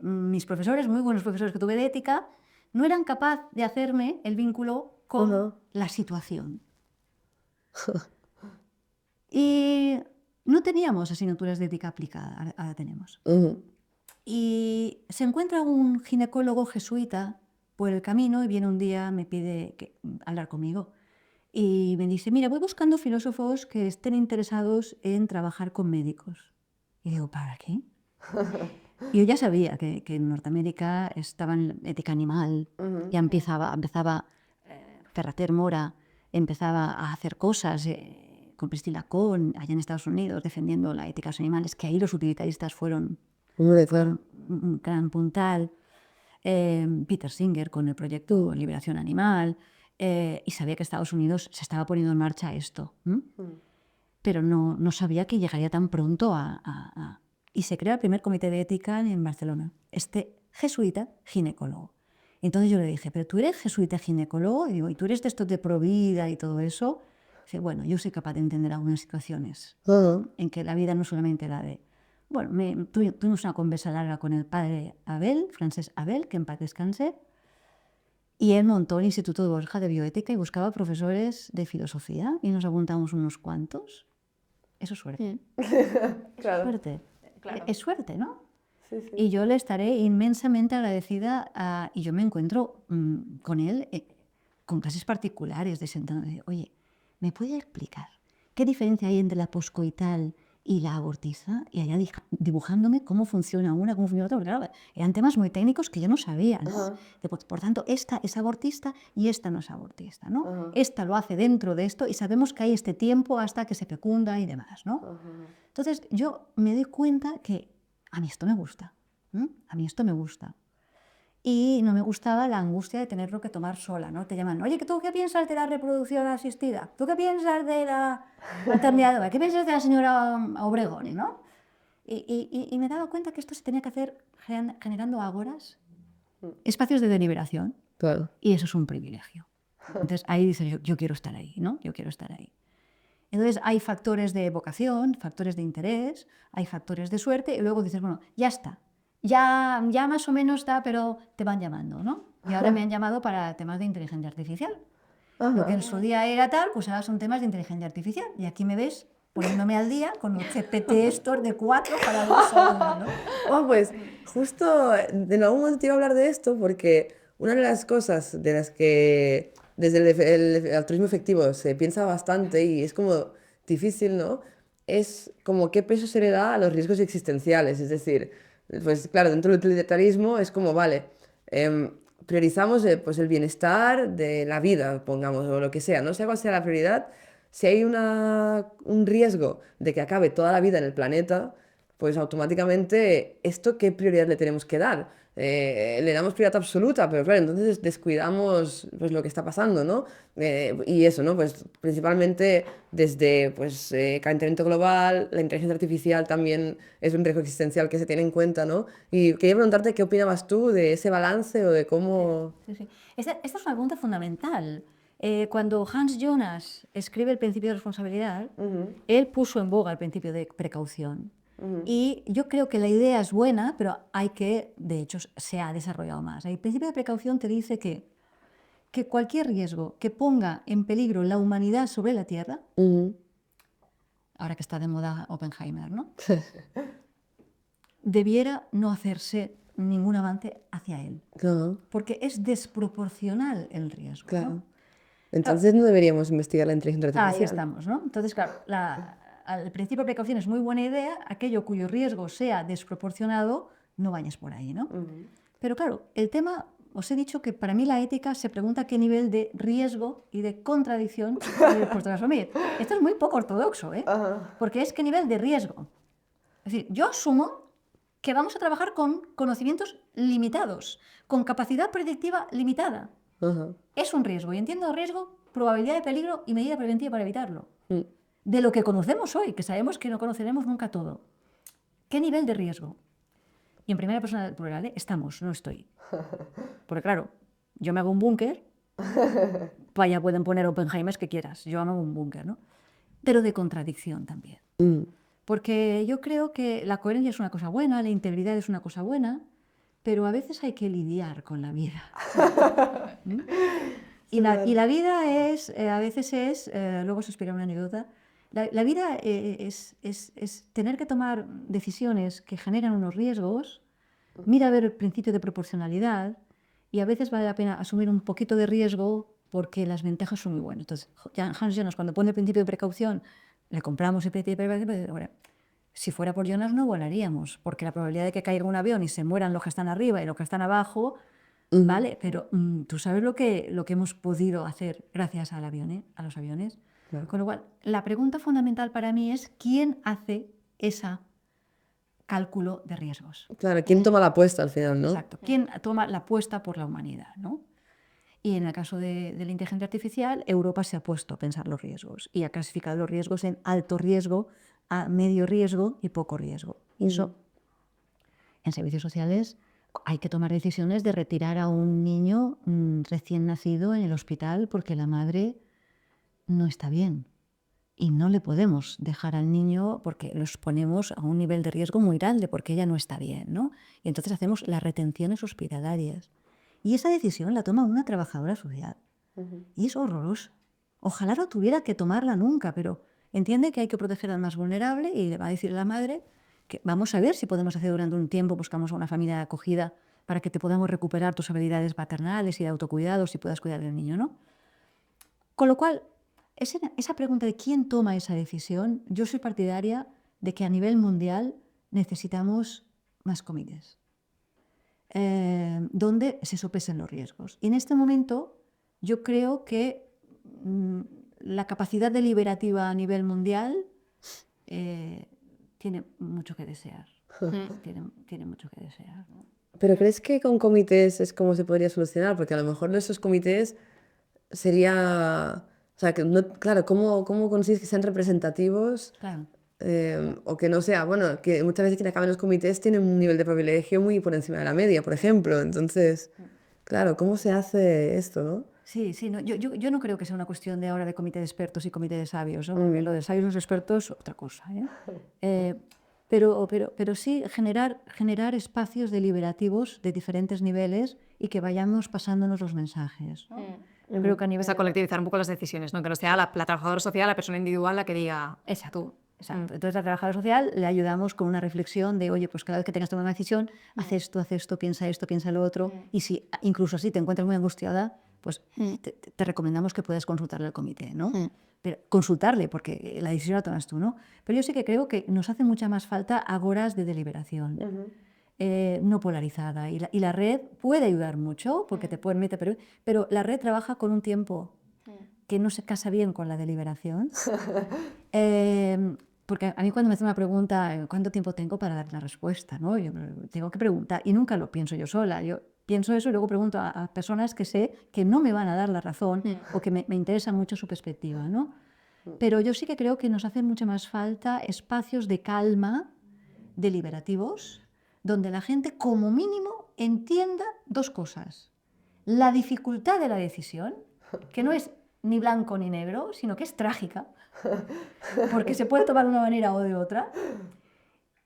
mis profesores, muy buenos profesores que tuve de ética, no eran capaces de hacerme el vínculo con la situación. Y no teníamos asignaturas de ética aplicada, ahora tenemos. Y se encuentra un ginecólogo jesuita por el camino y viene un día, me pide hablar conmigo. Y me dice, mira, voy buscando filósofos que estén interesados en trabajar con médicos. Y digo, ¿para qué? Y yo ya sabía que en Norteamérica estaba en ética animal, ya empezaba Ferrater Mora, empezaba a hacer cosas con Priscilla Kohn allá en Estados Unidos defendiendo la ética de los animales, que ahí los utilitaristas fueron un gran puntal. Peter Singer con el proyecto Liberación Animal, y sabía que Estados Unidos se estaba poniendo en marcha esto, pero no sabía que llegaría tan pronto Y se crea el primer comité de ética en Barcelona, jesuita ginecólogo. Entonces yo le dije, pero tú eres jesuita ginecólogo, y digo, ¿y tú eres de estos de Provida y todo eso? Dice, bueno, yo soy capaz de entender algunas situaciones en que la vida no solamente la de... Bueno, tuvimos una conversa larga con el padre Abel, Francesc Abel, que en paz descanse, y él montó el Instituto de Borja de Bioética y buscaba profesores de filosofía y nos apuntamos unos cuantos. Eso es suerte. Claro. Suerte. Claro. Es suerte, ¿no? Sí, sí. Y yo le estaré inmensamente agradecida y yo me encuentro con él con clases particulares de sentarme. Oye, ¿me puede explicar qué diferencia hay entre la poscoital y la abortiza? Y allá dibujándome cómo funciona una, cómo funciona otra, porque claro, eran temas muy técnicos que yo no sabía, ¿no? Por tanto, esta es abortista y esta no es abortista, ¿no? Esta lo hace dentro de esto y sabemos que hay este tiempo hasta que se fecunda y demás, ¿no? Entonces yo me doy cuenta que a mí esto me gusta, a mí esto me gusta. Y no me gustaba la angustia de tenerlo que tomar sola, ¿no? Te llaman, oye, ¿tú qué piensas de la reproducción asistida? ¿Tú qué piensas de la maternidad? ¿Qué piensas de la señora Obregón, ¿no? Y me daba cuenta que esto se tenía que hacer generando ágoras, espacios de deliberación. Claro. Y eso es un privilegio. Entonces ahí dices, yo quiero estar ahí, ¿no? Yo quiero estar ahí. Entonces hay factores de vocación, factores de interés, hay factores de suerte y luego dices, bueno, ya está. Ya más o menos está, pero te van llamando, ¿no? Y ahora me han llamado para temas de inteligencia artificial. Lo que en su día era tal, pues ahora son temas de inteligencia artificial. Y aquí me ves poniéndome al día con un GPT Store de 4 para 2 segundos, ¿no? Pues justo en algún momento te iba a hablar de esto porque una de las cosas de las que desde el altruismo efectivo se piensa bastante y es como difícil, ¿no? Es como qué peso se le da a los riesgos existenciales. Es decir, pues claro, dentro del utilitarismo es como, vale, priorizamos pues el bienestar de la vida, pongamos, o lo que sea, no sé cuál sea la prioridad. Si hay un riesgo de que acabe toda la vida en el planeta, pues automáticamente, ¿esto qué prioridad le tenemos que dar? le damos prioridad absoluta, pero claro, entonces descuidamos pues, lo que está pasando, ¿no? Y eso, ¿no? Pues principalmente desde pues, calentamiento global, la inteligencia artificial también es un riesgo existencial que se tiene en cuenta, ¿no? Y quería preguntarte qué opinabas tú de ese balance o de cómo... Sí, sí. Esta es una pregunta fundamental. Cuando Hans Jonas escribe el principio de responsabilidad, él puso en boga el principio de precaución. Y yo creo que la idea es buena, pero hay que, de hecho, se ha desarrollado más. El principio de precaución te dice que cualquier riesgo que ponga en peligro la humanidad sobre la Tierra, ahora que está de moda Oppenheimer, ¿no? Debiera no hacerse ningún avance hacia él, Claro, porque es desproporcional el riesgo, claro. ¿no? Entonces no deberíamos investigar la inteligencia Ahí artificial. estamos, ¿no? Entonces, claro, el principio de precaución es muy buena idea, aquello cuyo riesgo sea desproporcionado, no vayas por ahí, ¿no? Pero claro, el tema, os he dicho que para mí la ética se pregunta qué nivel de riesgo y de contradicción puede dispuesto a asumir. Esto es muy poco ortodoxo, ¿eh? Porque es qué nivel de riesgo. Es decir, yo asumo que vamos a trabajar con conocimientos limitados, con capacidad predictiva limitada. Ajá. Es un riesgo, y entiendo riesgo, probabilidad de peligro y medida preventiva para evitarlo. Mm. De lo que conocemos hoy, que sabemos que no conoceremos nunca todo. ¿Qué nivel de riesgo? Y en primera persona del plural, ¿eh? Estamos, no estoy. Porque claro, yo me hago un búnker, vaya, pueden poner Oppenheimer que quieras, yo me hago un búnker, ¿no? Pero de contradicción también. Porque yo creo que la coherencia es una cosa buena, la integridad es una cosa buena, pero a veces hay que lidiar con la vida. ¿Mm? Y la vida es, a veces es, luego os explicaré una anécdota, la vida es tener que tomar decisiones que generan unos riesgos, mira a ver el principio de proporcionalidad, y a veces vale la pena asumir un poquito de riesgo porque las ventajas son muy buenas. Entonces, Hans Jonas, cuando pone el principio de precaución, le compramos el principio de precaución. Bueno, si fuera por Jonas no volaríamos, porque la probabilidad de que caiga un avión y se mueran los que están arriba y los que están abajo, ¿vale? Pero tú sabes lo que hemos podido hacer gracias al avión, ¿eh? A los aviones. Claro. Con lo cual, la pregunta fundamental para mí es ¿quién hace ese cálculo de riesgos? Claro, ¿quién toma la apuesta al final, no? Exacto. ¿Quién toma la apuesta por la humanidad, ¿no? Y en el caso de la inteligencia artificial, Europa se ha puesto a pensar los riesgos y ha clasificado los riesgos en alto riesgo, a medio riesgo y poco riesgo. Y eso, en servicios sociales, hay que tomar decisiones de retirar a un niño recién nacido en el hospital porque la madre no está bien. Y no le podemos dejar al niño porque los ponemos a un nivel de riesgo muy grande porque ella no está bien, ¿no? Y entonces hacemos las retenciones hospitalarias. Y esa decisión la toma una trabajadora social. Y es horroroso. Ojalá no tuviera que tomarla nunca, pero entiende que hay que proteger al más vulnerable y le va a decir a la madre que vamos a ver si podemos hacer durante un tiempo, buscamos a una familia de acogida para que te podamos recuperar tus habilidades paternales y de autocuidado si puedas cuidar del niño, ¿no? Con lo cual, esa pregunta de quién toma esa decisión, yo soy partidaria de que a nivel mundial necesitamos más comités, donde se sopesen los riesgos. Y en este momento yo creo que la capacidad deliberativa a nivel mundial tiene mucho que desear. Tiene mucho que desear, ¿no? ¿Pero crees que con comités es como se podría solucionar? Porque a lo mejor esos comités sería... O sea, que no, claro, ¿cómo consigues que sean representativos? Claro. O que no sea, bueno, que muchas veces quienes acaban en los comités tienen un nivel de privilegio muy por encima de la media, por ejemplo. Entonces, claro, ¿cómo se hace esto, no? Sí, no, yo no creo que sea una cuestión de ahora de comité de expertos y comité de sabios, ¿no? Porque lo de sabios y los expertos, otra cosa, ¿eh? Pero sí generar espacios deliberativos de diferentes niveles y que vayamos pasándonos los mensajes, ¿no? Yo creo que a nivel... O sea, colectivizar un poco las decisiones, ¿no? Que no sea la trabajadora social, la persona individual la que diga, Exacto. Exacto. Entonces, la trabajadora social le ayudamos con una reflexión de, oye, pues cada vez que tengas que tomar una decisión, haz esto, piensa lo otro. Y si incluso así te encuentras muy angustiada, pues te recomendamos que puedas consultarle al comité, ¿no? Pero consultarle, porque la decisión la tomas tú, ¿no? Pero yo sí que creo que nos hace mucha más falta agoras de deliberación. No polarizada. Y la red puede ayudar mucho, porque te pueden meter, pero la red trabaja con un tiempo que no se casa bien con la deliberación. porque a mí cuando me hacen una pregunta, ¿cuánto tiempo tengo para dar la respuesta? ¿No? Yo tengo que preguntar y nunca lo pienso yo sola. Yo pienso eso y luego pregunto a personas que sé que no me van a dar la razón o que me interesa mucho su perspectiva, ¿no? Pero yo sí que creo que nos hace mucho más falta espacios de calma deliberativos donde la gente como mínimo entienda dos cosas. La dificultad de la decisión, que no es ni blanco ni negro, sino que es trágica, porque se puede tomar de una manera o de otra,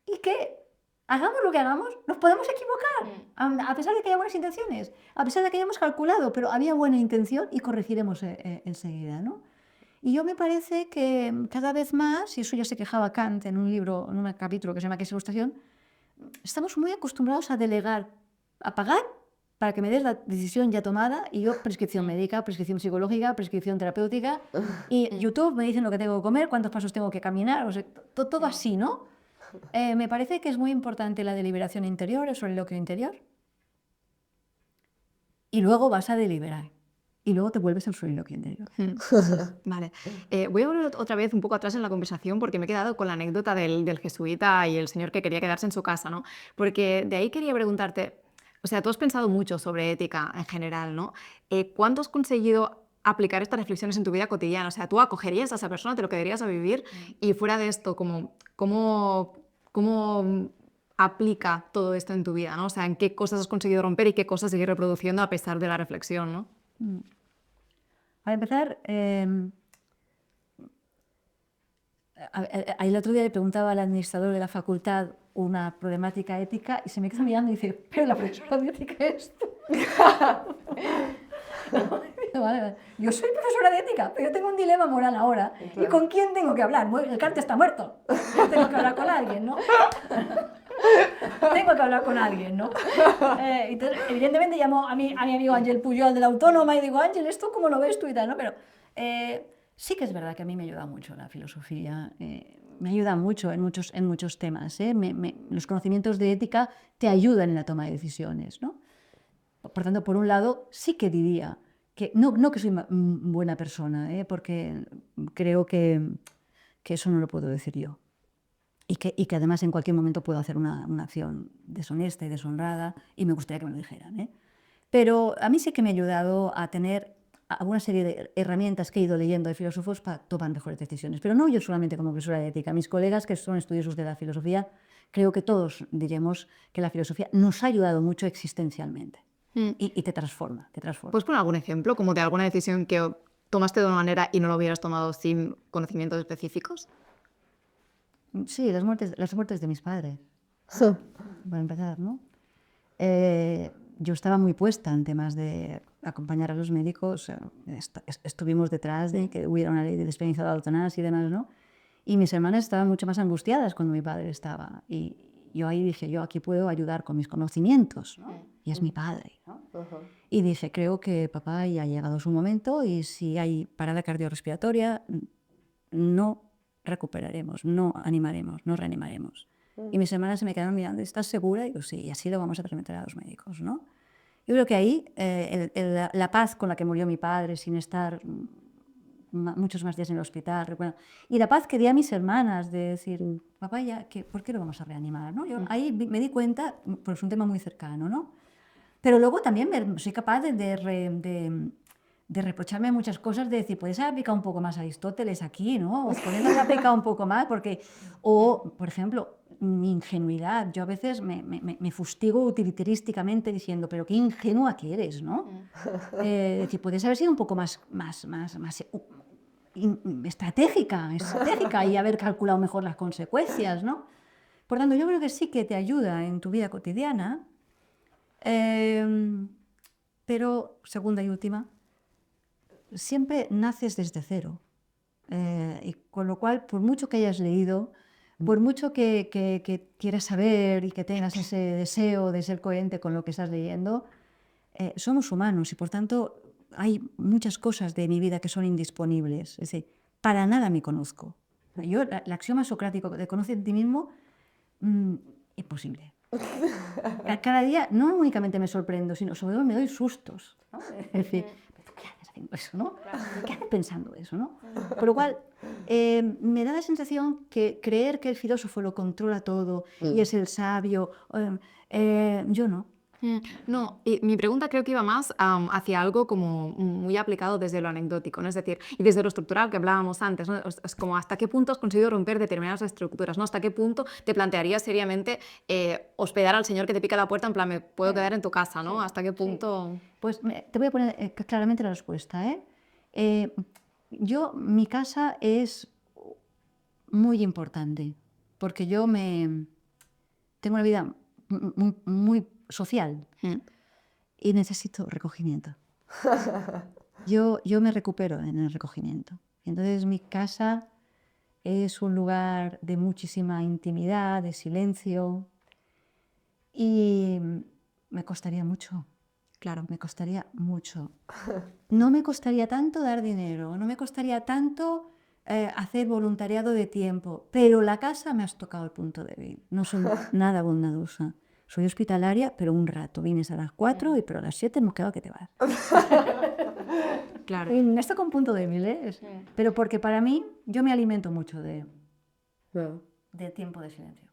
y que hagamos lo que hagamos, nos podemos equivocar, a pesar de que haya buenas intenciones, a pesar de que hayamos calculado, pero había buena intención y corregiremos enseguida, ¿no? Y yo me parece que cada vez más, y eso ya se quejaba Kant en un libro, en un capítulo que se llama ¿Qué es ilustración?, estamos muy acostumbrados a delegar, a pagar para que me des la decisión ya tomada y yo prescripción médica, prescripción psicológica, prescripción terapéutica y YouTube me dicen lo que tengo que comer, cuántos pasos tengo que caminar, o sea, todo así, ¿no? Me parece que es muy importante la deliberación interior, el soliloquio interior, y luego vas a deliberar. Y luego te vuelves al soliloquio interior. Vale. Voy a volver otra vez un poco atrás en la conversación porque me he quedado con la anécdota del jesuita y el señor que quería quedarse en su casa, ¿no? Porque de ahí quería preguntarte, o sea, tú has pensado mucho sobre ética en general, ¿no? ¿Cuándo has conseguido aplicar estas reflexiones en tu vida cotidiana? O sea, ¿tú acogerías a esa persona, te lo quedarías a vivir? Y fuera de esto, ¿cómo aplica todo esto en tu vida, ¿no? O sea, ¿en qué cosas has conseguido romper y qué cosas seguir reproduciendo a pesar de la reflexión, ¿no? Para empezar, el otro día le preguntaba al administrador de la facultad una problemática ética y se me queda mirando y dice, pero la profesora de ética es tú. Vale. Yo soy profesora de ética, pero yo tengo un dilema moral ahora. Claro. ¿Y con quién tengo que hablar? El Kant está muerto. Yo tengo que hablar con alguien, ¿no? Tengo que hablar con alguien, ¿no? Entonces, evidentemente llamo a mi amigo Ángel Pujol de la Autónoma y digo, Ángel, ¿esto cómo lo ves tú y tal, ¿no? Pero sí que es verdad que a mí me ayuda mucho la filosofía, me ayuda mucho en muchos temas, ¿eh? Los conocimientos de ética te ayudan en la toma de decisiones, ¿no? Por tanto, por un lado, sí que diría que no que soy buena persona, porque creo que eso no lo puedo decir yo. Y que además en cualquier momento puedo hacer una acción deshonesta y deshonrada y me gustaría que me lo dijeran, ¿eh? Pero a mí sí que me ha ayudado a tener alguna serie de herramientas que he ido leyendo de filósofos para tomar mejores decisiones. Pero no yo solamente como profesora de ética. Mis colegas que son estudiosos de la filosofía, creo que todos diremos que la filosofía nos ha ayudado mucho existencialmente. Y te transforma. ¿Puedes poner algún ejemplo como de alguna decisión que tomaste de una manera y no lo hubieras tomado sin conocimientos específicos? Sí, las muertes de mis padres. Para empezar, ¿no? Yo estaba muy puesta en temas de acompañar a los médicos. Estuvimos detrás de que hubiera una ley de despenalizado de eutanasia y demás, ¿no? Y mis hermanas estaban mucho más angustiadas cuando mi padre estaba. Y yo ahí dije, yo aquí puedo ayudar con mis conocimientos, ¿no? Y es mi padre, ¿no? Y dije, creo que papá ya ha llegado su momento y si hay parada cardiorrespiratoria, no recuperaremos, no animaremos, no reanimaremos. Y mis hermanas se me quedaron mirando, ¿estás segura? Y digo, sí, y así lo vamos a transmitir a los médicos, ¿no? Yo creo que ahí la paz con la que murió mi padre, sin estar muchos más días en el hospital, recuerdo, y la paz que di a mis hermanas de decir, papá, ya, ¿por qué lo vamos a reanimar? ¿No? Yo ahí me di cuenta, pues es un tema muy cercano, ¿no? Pero luego también soy capaz de reprocharme muchas cosas, de decir, puedes haber aplicado un poco más a Aristóteles aquí, ¿no? O puedes haber aplicado un poco más, porque, o, por ejemplo, mi ingenuidad, yo a veces me fustigo utilitarísticamente diciendo, pero qué ingenua que eres, ¿no? Decir, puedes haber sido un poco más estratégica y haber calculado mejor las consecuencias, ¿no? Por tanto, yo creo que sí que te ayuda en tu vida cotidiana, pero, segunda y última, siempre naces desde cero. Y con lo cual, por mucho que hayas leído, por mucho que quieras saber y que tengas ese deseo de ser coherente con lo que estás leyendo, somos humanos y por tanto hay muchas cosas de mi vida que son indisponibles. Es decir, para nada me conozco. Yo, el axioma socrático de conocer a ti mismo, imposible. Cada día no únicamente me sorprendo, sino sobre todo me doy sustos, ¿no? Es decir, ¿qué haces haciendo eso, no? ¿Qué haces pensando eso, no? Por lo cual, me da la sensación que creer que el filósofo lo controla todo y es el sabio, yo no. No, y mi pregunta creo que iba más hacia algo como muy aplicado desde lo anecdótico, ¿no? Es decir, y desde lo estructural que hablábamos antes, ¿no? Es como hasta qué punto has conseguido romper determinadas estructuras, ¿no? Hasta qué punto te plantearías seriamente hospedar al señor que te pica la puerta, en plan, me puedo quedar en tu casa, ¿no? ¿Hasta qué punto? Pues te voy a poner claramente la respuesta, mi casa es muy importante, porque tengo una vida muy social y necesito recogimiento. Yo me recupero en el recogimiento. Entonces mi casa es un lugar de muchísima intimidad, de silencio, y me costaría mucho. Claro. Me costaría mucho. No me costaría tanto dar dinero, no me costaría tanto hacer voluntariado de tiempo, pero la casa me has tocado el punto débil. No soy nada bondadosa. Soy hospitalaria, pero un rato. Vienes a las 4, pero a las 7 hemos quedado que te vas. Claro. Esto con punto débil, ¿eh? Pero porque para mí, yo me alimento mucho de tiempo de silencio.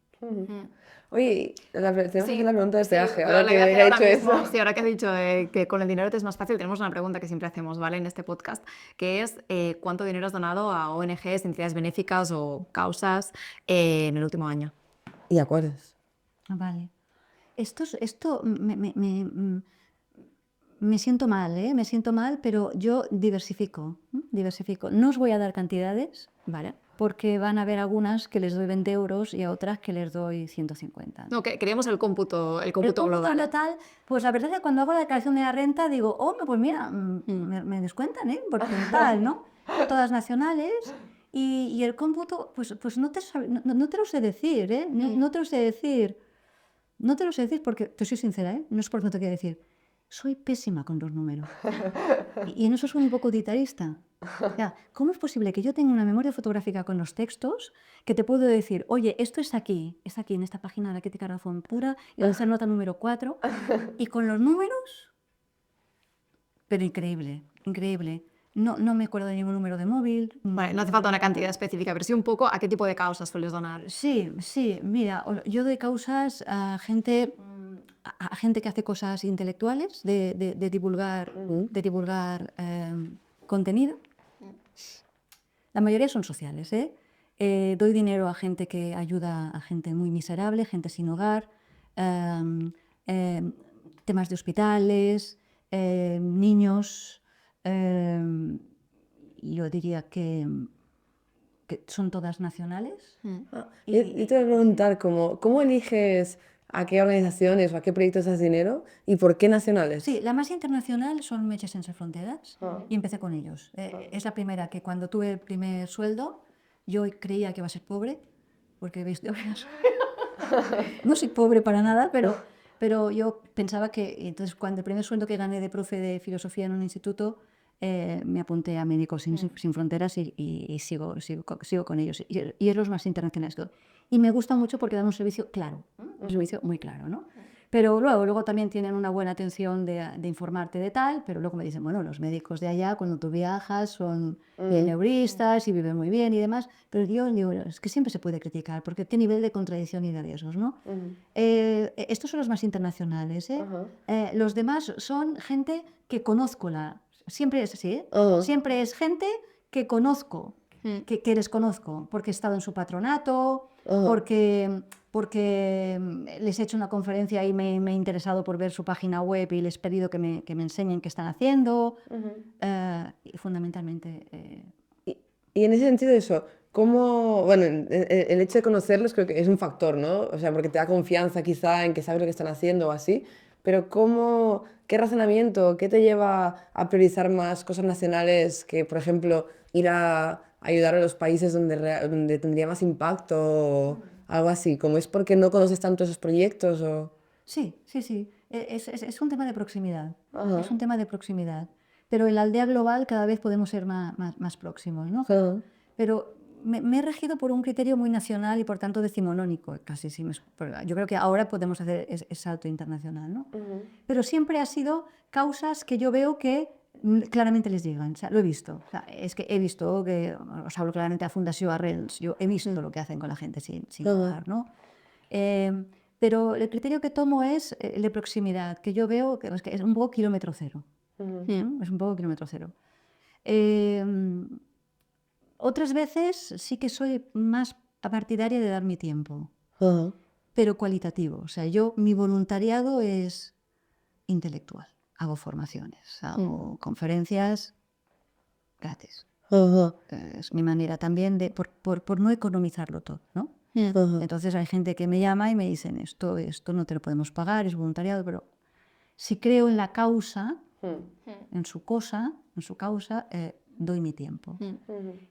Oye, tenemos que hacer la pregunta de este Aje, ahora ahora que he hecho mismo, eso. sí, ahora que has dicho que con el dinero te es más fácil, tenemos una pregunta que siempre hacemos, ¿vale? En este podcast, que es ¿cuánto dinero has donado a ONGs, entidades benéficas o causas en el último año? ¿Y a cuáles? Vale. Esto me siento mal, me siento mal, pero yo diversifico. No os voy a dar cantidades, Vale. porque van a haber algunas que les doy 20 euros y a otras que les doy 150. No, queríamos el cómputo El cómputo global. total, pues la verdad es que cuando hago la declaración de la renta digo, oh, pues mira, me descuentan, porcentual, ¿no? Todas nacionales. Y el cómputo, pues no te lo sé decir, no te lo sé decir. No te lo sé decir porque, te soy sincera, no es por no te quiero decir. Soy pésima con los números. Y en eso soy un poco utilitarista. O sea, ¿cómo es posible que yo tenga una memoria fotográfica con los textos que te puedo decir, oye, esto es aquí en esta página de la crítica razón pura, y va a ser nota número 4, y con los números, pero increíble, increíble. No me acuerdo de ningún número de móvil. Vale, no hace falta una cantidad específica, pero sí un poco a qué tipo de causas sueles donar. Sí, mira, yo doy causas a gente que hace cosas intelectuales, de divulgar contenido. La mayoría son sociales, doy dinero a gente que ayuda a gente muy miserable, gente sin hogar, temas de hospitales, niños. Yo diría que son todas nacionales. Y te voy a preguntar, ¿cómo eliges a qué organizaciones o a qué proyectos das dinero y por qué nacionales? Sí, la más internacional son Metges Sense Fronteras y empecé con ellos. Es la primera que cuando tuve el primer sueldo yo creía que iba a ser pobre, porque veis, no soy pobre para nada, pero yo pensaba que, entonces cuando el primer sueldo que gané de profe de filosofía en un instituto, me apunté a Médicos Sin Fronteras y sigo con ellos. Y es los más internacionales. Y me gusta mucho porque dan un servicio claro, un servicio muy claro, ¿no? Pero luego también tienen una buena atención de informarte de tal, pero luego me dicen, bueno, los médicos de allá, cuando tú viajas, son neuristas y viven muy bien y demás, pero yo digo, es que siempre se puede criticar, porque qué nivel de contradicción y de riesgos, ¿no? Estos son los más internacionales, los demás son gente que conozco, siempre es así, siempre es gente que conozco, que les conozco, porque he estado en su patronato, porque les he hecho una conferencia y me he interesado por ver su página web y les he pedido que me enseñen qué están haciendo, y fundamentalmente... Y en ese sentido eso, bueno, el hecho de conocerlos creo que es un factor, ¿no? O sea, porque te da confianza quizá en que sabes lo que están haciendo o así, pero ¿qué razonamiento, qué te lleva a priorizar más cosas nacionales que, por ejemplo, ir a ayudar a los países donde tendría más impacto o algo así? ¿Como es porque no conoces tanto esos proyectos o...? Sí. Es un tema de proximidad. Es un tema de proximidad. Pero en la aldea global cada vez podemos ser más próximos, ¿no? Pero me he regido por un criterio muy nacional y por tanto decimonónico, casi. Yo creo que ahora podemos hacer ese salto internacional, ¿no? Pero siempre ha sido causas que yo veo que claramente les llegan, o sea, lo he visto. O sea, es que he visto que, os hablo claramente de la Fundación Arrels, yo he visto lo que hacen con la gente sin pagar, ¿no? Pero el criterio que tomo es el de proximidad, que yo veo que es un poco kilómetro cero. ¿No? Es un poco kilómetro cero. Otras veces sí que soy más partidaria de dar mi tiempo, pero cualitativo. O sea, mi voluntariado es intelectual. Hago formaciones, hago conferencias gratis. Es mi manera también por no economizarlo todo, ¿no? Entonces hay gente que me llama y me dicen esto no te lo podemos pagar, es voluntariado, pero si creo en la causa, en su causa, doy mi tiempo.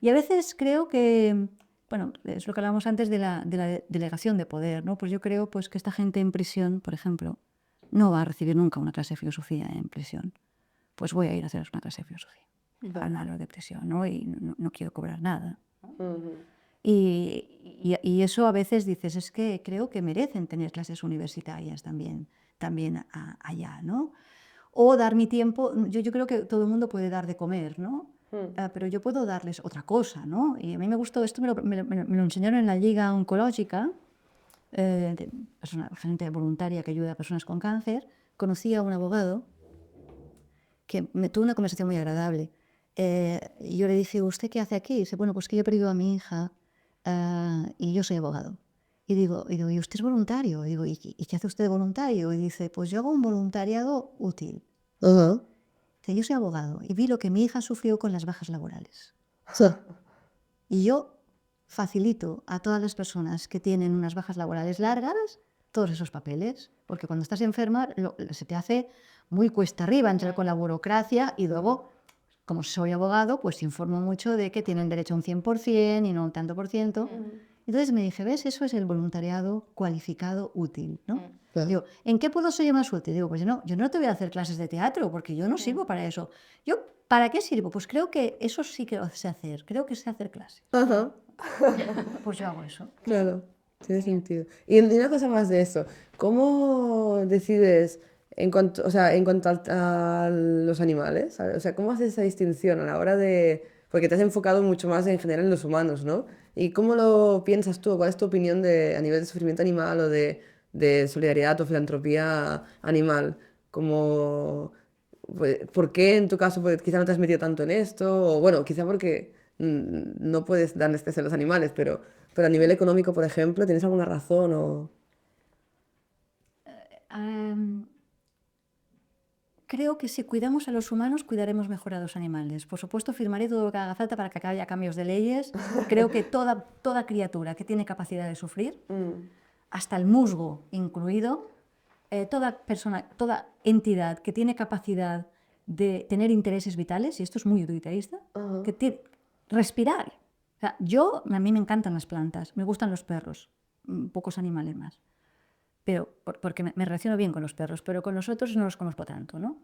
Y a veces creo que, bueno, es lo que hablábamos antes de la delegación de poder, ¿no? Pues yo creo pues, que esta gente en prisión, por ejemplo, no va a recibir nunca una clase de filosofía en prisión. Pues voy a ir a hacer una clase de filosofía, hablar de prisión, ¿no? Y no quiero cobrar nada. Y eso a veces dices, es que creo que merecen tener clases universitarias también allá, ¿no? O dar mi tiempo, yo creo que todo el mundo puede dar de comer, ¿no? Pero yo puedo darles otra cosa, ¿no? Y a mí me gustó, esto me lo enseñaron en la Liga Oncológica, gente voluntaria que ayuda a personas con cáncer. Conocí a un abogado que me tuvo una conversación muy agradable. Y yo le dije, ¿usted qué hace aquí? Y dice, bueno, pues que yo he perdido a mi hija y yo soy abogado. Y digo, ¿y usted es voluntario? Y digo, ¿y qué hace usted de voluntario? Y dice, pues yo hago un voluntariado útil. Dice, yo soy abogado y vi lo que mi hija sufrió con las bajas laborales. Y yo facilito a todas las personas que tienen unas bajas laborales largas todos esos papeles, porque cuando estás enferma se te hace muy cuesta arriba entrar con la burocracia y luego, como soy abogado, pues informo mucho de que tienen derecho a un 100% y no un tanto por ciento. Entonces me dije, ¿ves? Eso es el voluntariado cualificado útil, ¿no? Digo, ¿en qué puedo ser más útil? Digo, pues yo no te voy a hacer clases de teatro porque yo no sirvo para eso. ¿Yo para qué sirvo? Pues creo que eso sí que lo sé hacer. Creo que sé hacer clases. Pues yo hago eso. Claro, tiene sentido. Y una cosa más de eso, ¿cómo decides en cuanto a los animales? ¿Sabes? O sea, ¿cómo haces esa distinción a la hora de... Porque te has enfocado mucho más en general en los humanos, ¿no? ¿Y cómo lo piensas tú? ¿Cuál es tu opinión a nivel de sufrimiento animal o de solidaridad o filantropía animal? Como, pues, ¿por qué en tu caso pues, quizá no te has metido tanto en esto? O bueno, quizá porque no puedes dar anestesia a los animales, pero a nivel económico, por ejemplo, ¿tienes alguna razón o...? Creo que si cuidamos a los humanos, cuidaremos mejor a los animales. Por supuesto, firmaré todo lo que haga falta para que haya cambios de leyes. Creo que toda criatura que tiene capacidad de sufrir, hasta el musgo incluido, toda entidad que tiene capacidad de tener intereses vitales, y esto es muy utilitarista, que respirar. O sea, a mí me encantan las plantas, me gustan los perros, pocos animales más. Pero, porque me relaciono bien con los perros, pero con los otros no los conozco tanto, ¿no?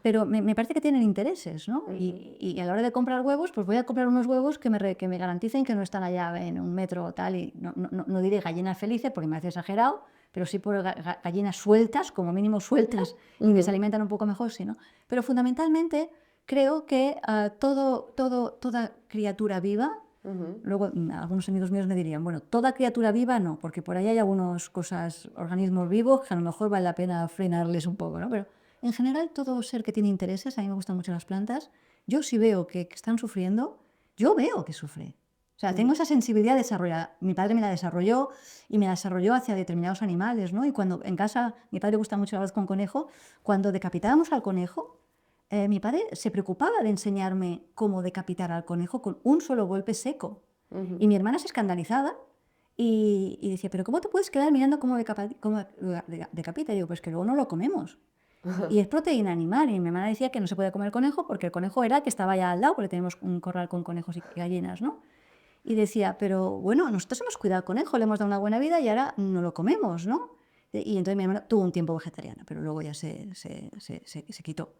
Pero me parece que tienen intereses, ¿no? Y a la hora de comprar huevos, pues voy a comprar unos huevos que me garanticen que no están allá en un metro o tal, y no diré gallinas felices porque me hace exagerado, pero sí por gallinas sueltas, como mínimo sueltas, y que se alimentan un poco mejor, sí, ¿no? Pero fundamentalmente creo que toda criatura viva. Luego algunos amigos míos me dirían, bueno, toda criatura viva no, porque por ahí hay algunas organismos vivos que a lo mejor vale la pena frenarles un poco, ¿no? Pero en general todo ser que tiene intereses, a mí me gustan mucho las plantas, yo si veo que están sufriendo, yo veo que sufre. O sea, tengo esa sensibilidad desarrollada. Mi padre me la desarrolló y me la desarrolló hacia determinados animales, ¿no? Y cuando en casa, mi padre le gusta mucho la arroz con conejo, cuando decapitábamos al conejo, mi padre se preocupaba de enseñarme cómo decapitar al conejo con un solo golpe seco. Y mi hermana se escandalizaba y decía, ¿pero cómo te puedes quedar mirando cómo decapita? Y digo, pues que luego no lo comemos. Y es proteína animal. Y mi hermana decía que no se podía comer el conejo porque el conejo era el que estaba allá al lado, porque tenemos un corral con conejos y gallinas, ¿no? Y decía, pero bueno, nosotros hemos cuidado al conejo, le hemos dado una buena vida y ahora no lo comemos, ¿no? Y entonces mi hermana tuvo un tiempo vegetariana, pero luego ya se quitó.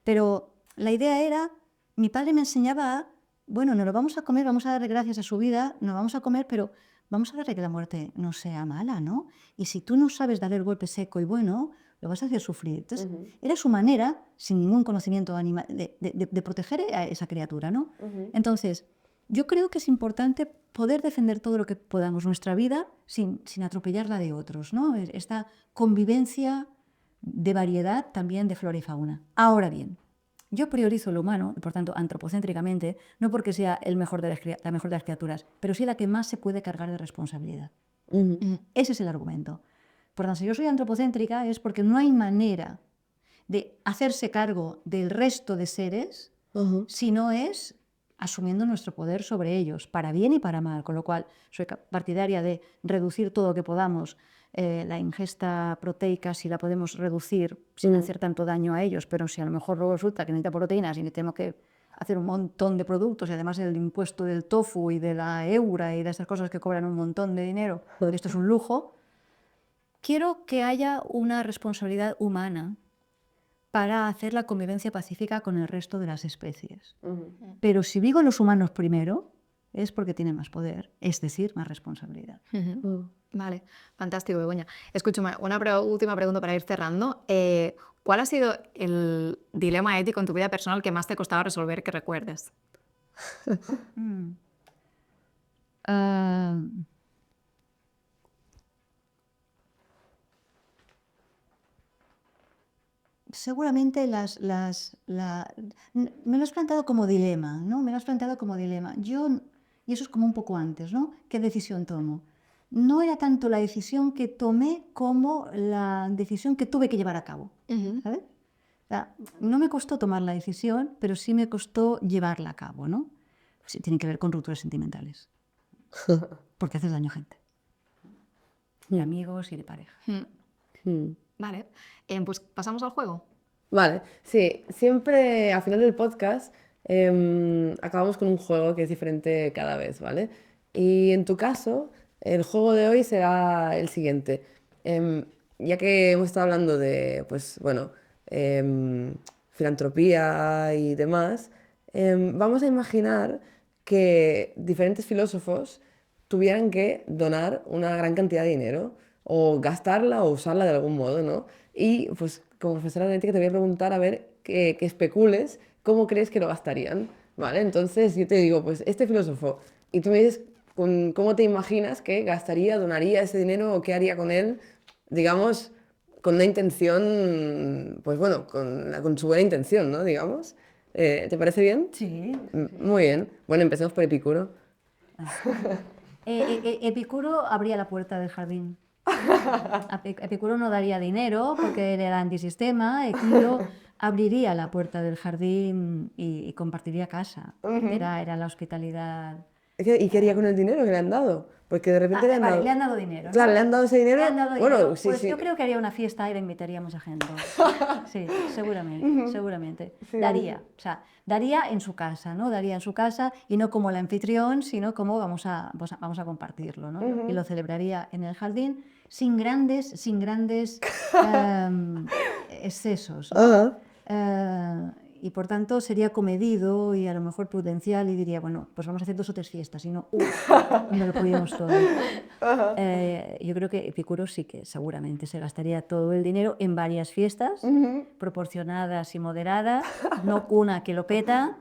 Pero la idea era, mi padre me enseñaba, bueno, no lo vamos a comer, vamos a darle gracias a su vida, no vamos a comer, pero vamos a darle que la muerte no sea mala, ¿no? Y si tú no sabes darle el golpe seco y bueno, lo vas a hacer sufrir. Entonces, era su manera, sin ningún conocimiento animal, de proteger a esa criatura, ¿no? Entonces, yo creo que es importante poder defender todo lo que podamos, nuestra vida, sin atropellar la de otros, ¿no? Esta convivencia de variedad también de flora y fauna. Ahora bien, yo priorizo lo humano, por tanto, antropocéntricamente, no porque sea la mejor de las criaturas, pero sí la que más se puede cargar de responsabilidad. Ese es el argumento. Por tanto, si yo soy antropocéntrica es porque no hay manera de hacerse cargo del resto de seres si no es asumiendo nuestro poder sobre ellos, para bien y para mal. Con lo cual, soy partidaria de reducir todo lo que podamos. La ingesta proteica, si la podemos reducir sin hacer tanto daño a ellos, pero si a lo mejor luego resulta que necesita proteínas y tenemos que hacer un montón de productos y además el impuesto del tofu y de la eura y de esas cosas que cobran un montón de dinero, esto es un lujo, quiero que haya una responsabilidad humana para hacer la convivencia pacífica con el resto de las especies. Pero si digo los humanos primero, es porque tienen más poder, es decir, más responsabilidad. Vale, fantástico, Begoña. Escúchame, una última pregunta para ir cerrando. ¿Cuál ha sido el dilema ético en tu vida personal que más te costaba resolver que recuerdes? Seguramente me lo has planteado como dilema, ¿no? Me lo has planteado como dilema. Y eso es como un poco antes, ¿no? ¿Qué decisión tomo? No era tanto la decisión que tomé como la decisión que tuve que llevar a cabo, ¿sabes? O sea, no me costó tomar la decisión, pero sí me costó llevarla a cabo, ¿no? Sí, tiene que ver con rupturas sentimentales. Porque haces daño a gente. De amigos y de pareja. Vale, pues pasamos al juego. Vale, sí, siempre al final del podcast acabamos con un juego que es diferente cada vez, ¿vale? Y en tu caso, el juego de hoy será el siguiente. Ya que hemos estado hablando de, pues bueno, filantropía y demás, vamos a imaginar que diferentes filósofos tuvieran que donar una gran cantidad de dinero o gastarla o usarla de algún modo, ¿no? Y pues como profesora de ética te voy a preguntar a ver que especules cómo crees que lo gastarían, ¿vale? Entonces yo te digo, pues este filósofo, y tú me dices cómo te imaginas que gastaría, donaría ese dinero o qué haría con él, digamos, con una intención, pues bueno, con su buena intención, ¿no? Digamos. ¿Te parece bien? Sí. Muy bien. Bueno, empecemos por Epicuro. Epicuro abría la puerta del jardín. Epicuro no daría dinero porque él era antisistema. Epicuro abriría la puerta del jardín y compartiría casa. Era la hospitalidad. ¿Y qué haría con el dinero que le han dado? Porque de repente le han dado... le han dado dinero, ¿no? Claro, le han dado ese dinero. Le han dado Bueno, dinero. sí, Pues sí. yo creo que haría una fiesta y le invitaría a mucha gente. Sí, seguramente. Sí, Daría, o sea, daría en su casa, ¿no? Daría en su casa y no como el anfitrión, sino como vamos a compartirlo, ¿no? Y lo celebraría en el jardín sin grandes excesos, ¿no? Y por tanto sería comedido y a lo mejor prudencial y diría, bueno, pues vamos a hacer 2 o 3 fiestas y no lo pudimos todo. Yo creo que Epicuro sí que seguramente se gastaría todo el dinero en varias fiestas, proporcionadas y moderadas, no una que lo peta,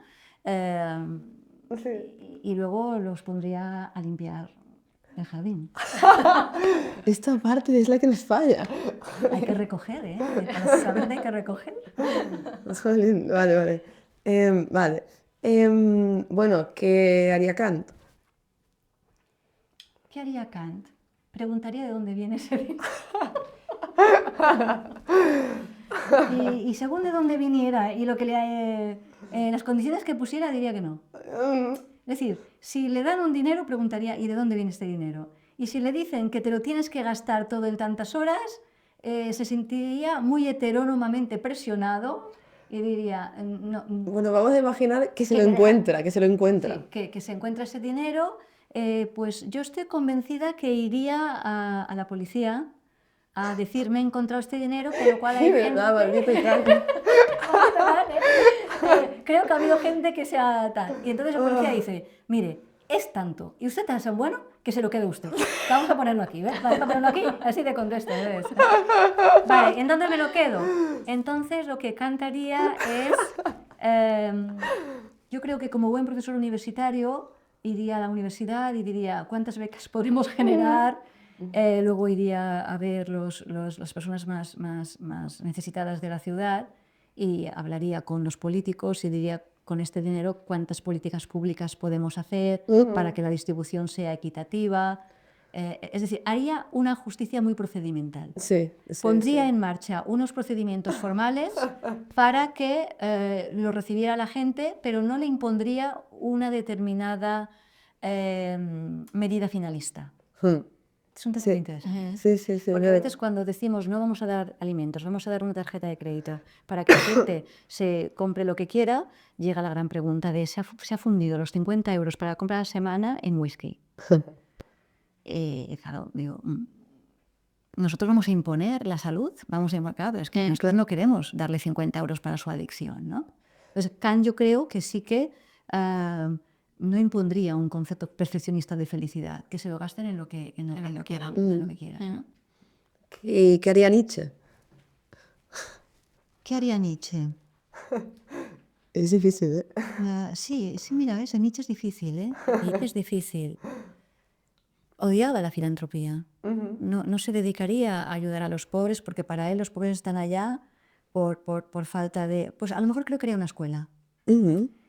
y luego los pondría a limpiar el jardín. Esta parte es la que nos falla. Hay que recoger, ¿eh? Para saber hay que recoger. Jolín, vale. Vale. Bueno, ¿qué haría Kant? ¿Qué haría Kant? Preguntaría de dónde viene ese vino. Y según de dónde viniera y lo que las condiciones que pusiera, diría que no. Es decir, si le dan un dinero, preguntaría ¿y de dónde viene este dinero? Y si le dicen que te lo tienes que gastar todo en tantas horas, se sentiría muy heterónomamente presionado y diría... No, bueno, vamos a imaginar que se lo encuentra. Sí, que se encuentra ese dinero. Pues yo estoy convencida que iría a la policía a decir, me he encontrado este dinero, con lo cual hay gente... Creo que ha habido gente que sea tal. Y entonces la policía dice, mire, es tanto. Y usted tan bueno que se lo quede usted. Vamos a ponerlo aquí, ¿ves? Vamos a ponerlo aquí, así te contesto, ¿ves? Vale, ¿en dónde me lo quedo? Entonces lo que cantaría es... yo creo que como buen profesor universitario iría a la universidad y diría cuántas becas podemos generar. Luego iría a ver las personas más necesitadas de la ciudad y hablaría con los políticos y diría con este dinero cuántas políticas públicas podemos hacer para que la distribución sea equitativa. Es decir, haría una justicia muy procedimental. Sí, Pondría en marcha unos procedimientos formales para que lo recibiera la gente, pero no le impondría una determinada medida finalista. Es un tema interesante. Sí. Porque a veces cuando decimos no vamos a dar alimentos, vamos a dar una tarjeta de crédito para que la gente se compre lo que quiera, llega la gran pregunta de ¿se ha fundido los 50 euros para comprar a la semana en whisky? Claro, digo, nosotros vamos a imponer la salud, vamos a claro, pero es que nosotros no queremos darle 50 euros para su adicción, ¿no? Entonces, Kant yo creo que sí que no impondría un concepto perfeccionista de felicidad, que se lo gasten en lo que quieran. ¿No? ¿Y qué haría Nietzsche? ¿Qué haría Nietzsche? Es difícil, ¿eh? Sí, mira, Nietzsche es difícil, ¿eh? Nietzsche es difícil. Odiaba la filantropía. No se dedicaría a ayudar a los pobres porque para él los pobres están allá por falta de... Pues a lo mejor creo que haría una escuela.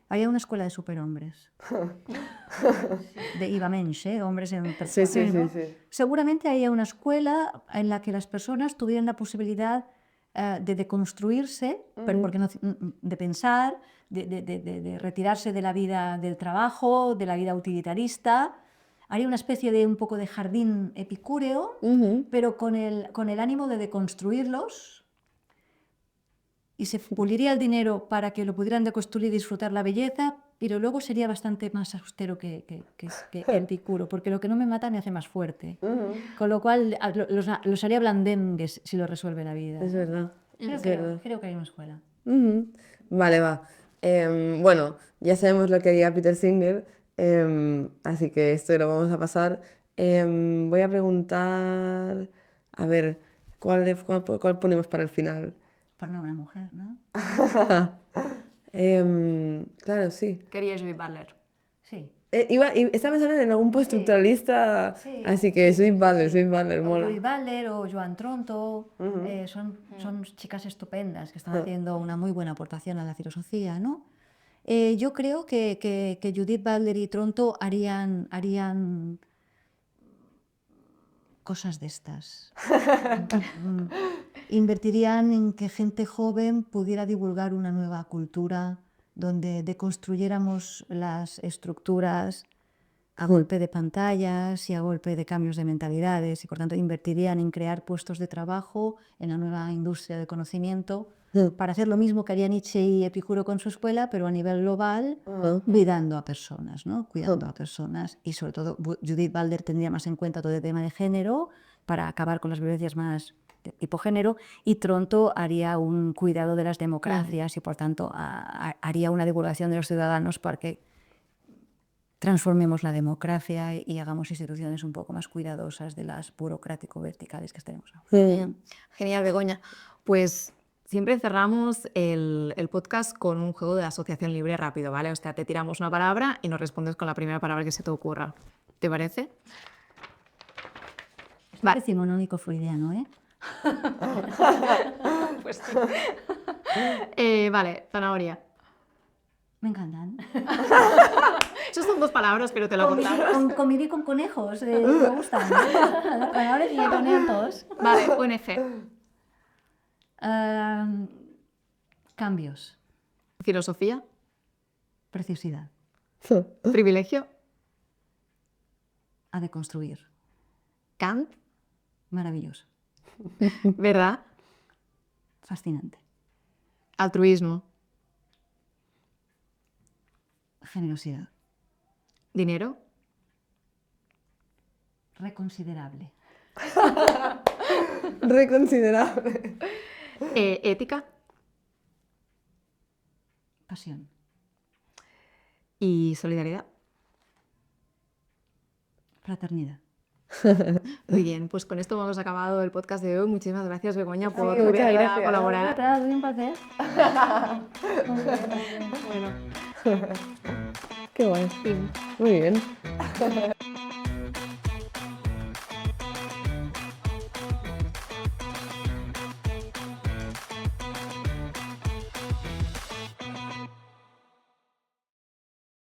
Había una escuela de superhombres. De Ibamensch, hombres en persona. Sí. Seguramente había una escuela en la que las personas tuvieran la posibilidad de deconstruirse, porque de pensar, de retirarse de la vida del trabajo, de la vida utilitarista. Haría una especie de un poco de jardín epicúreo, pero con el ánimo de deconstruirlos. Y se puliría el dinero para que lo pudieran deconstruir y disfrutar la belleza, pero luego sería bastante más austero que Epicuro, porque lo que no me mata me hace más fuerte. Con lo cual los haría blandengues si lo resuelve la vida. Es verdad. Creo que hay una escuela. Vale, va. Bueno, ya sabemos lo que haría Peter Singer, así que esto lo vamos a pasar. Voy a preguntar, a ver, ¿cuál ponemos para el final? Para una mujer, ¿no? Claro, sí. Quería Judith Butler. Sí. Estaba pensando en algún post-estructuralista, así que Judith Butler, mola. Judith Butler o Joan Tronto son chicas estupendas que están haciendo una muy buena aportación a la filosofía, ¿no? Yo creo que Judith Butler y Tronto harían cosas de estas. Invertirían en que gente joven pudiera divulgar una nueva cultura donde deconstruyéramos las estructuras a golpe de pantallas y a golpe de cambios de mentalidades y por tanto invertirían en crear puestos de trabajo en la nueva industria del conocimiento para hacer lo mismo que haría Nietzsche y Epicuro con su escuela, pero a nivel global, cuidando a personas, ¿no? Cuidando a personas y sobre todo Judith Butler tendría más en cuenta todo el tema de género para acabar con las violencias más de tipo género y Tronto haría un cuidado de las democracias y por tanto haría una divulgación de los ciudadanos para que transformemos la democracia y hagamos instituciones un poco más cuidadosas de las burocrático-verticales que tenemos ahora. Genial, Begoña. Pues siempre cerramos el podcast con un juego de asociación libre rápido, ¿vale? O sea, te tiramos una palabra y nos respondes con la primera palabra que se te ocurra. ¿Te parece? Es decimonónico freudiano, ¿eh? Pues sí. Vale, zanahoria. Me encantan. Esas son 2 palabras, pero te lo contamos. Conviví con conejos, me gustan. Ahora sí, conejos. Vale, ONG. Cambios. Filosofía. Preciosidad. Privilegio. A deconstruir. Kant. Maravilloso. ¿Verdad? Fascinante. Altruismo. Generosidad. Dinero. Reconsiderable. Reconsiderable. Ética. Pasión. Y solidaridad. fraternidad. Muy bien, pues con esto hemos acabado el podcast de hoy. Muchísimas gracias, Begoña, por muchas venir a gracias. colaborar. Ha sido un placer. Bueno, Qué guay. fin. Muy bien.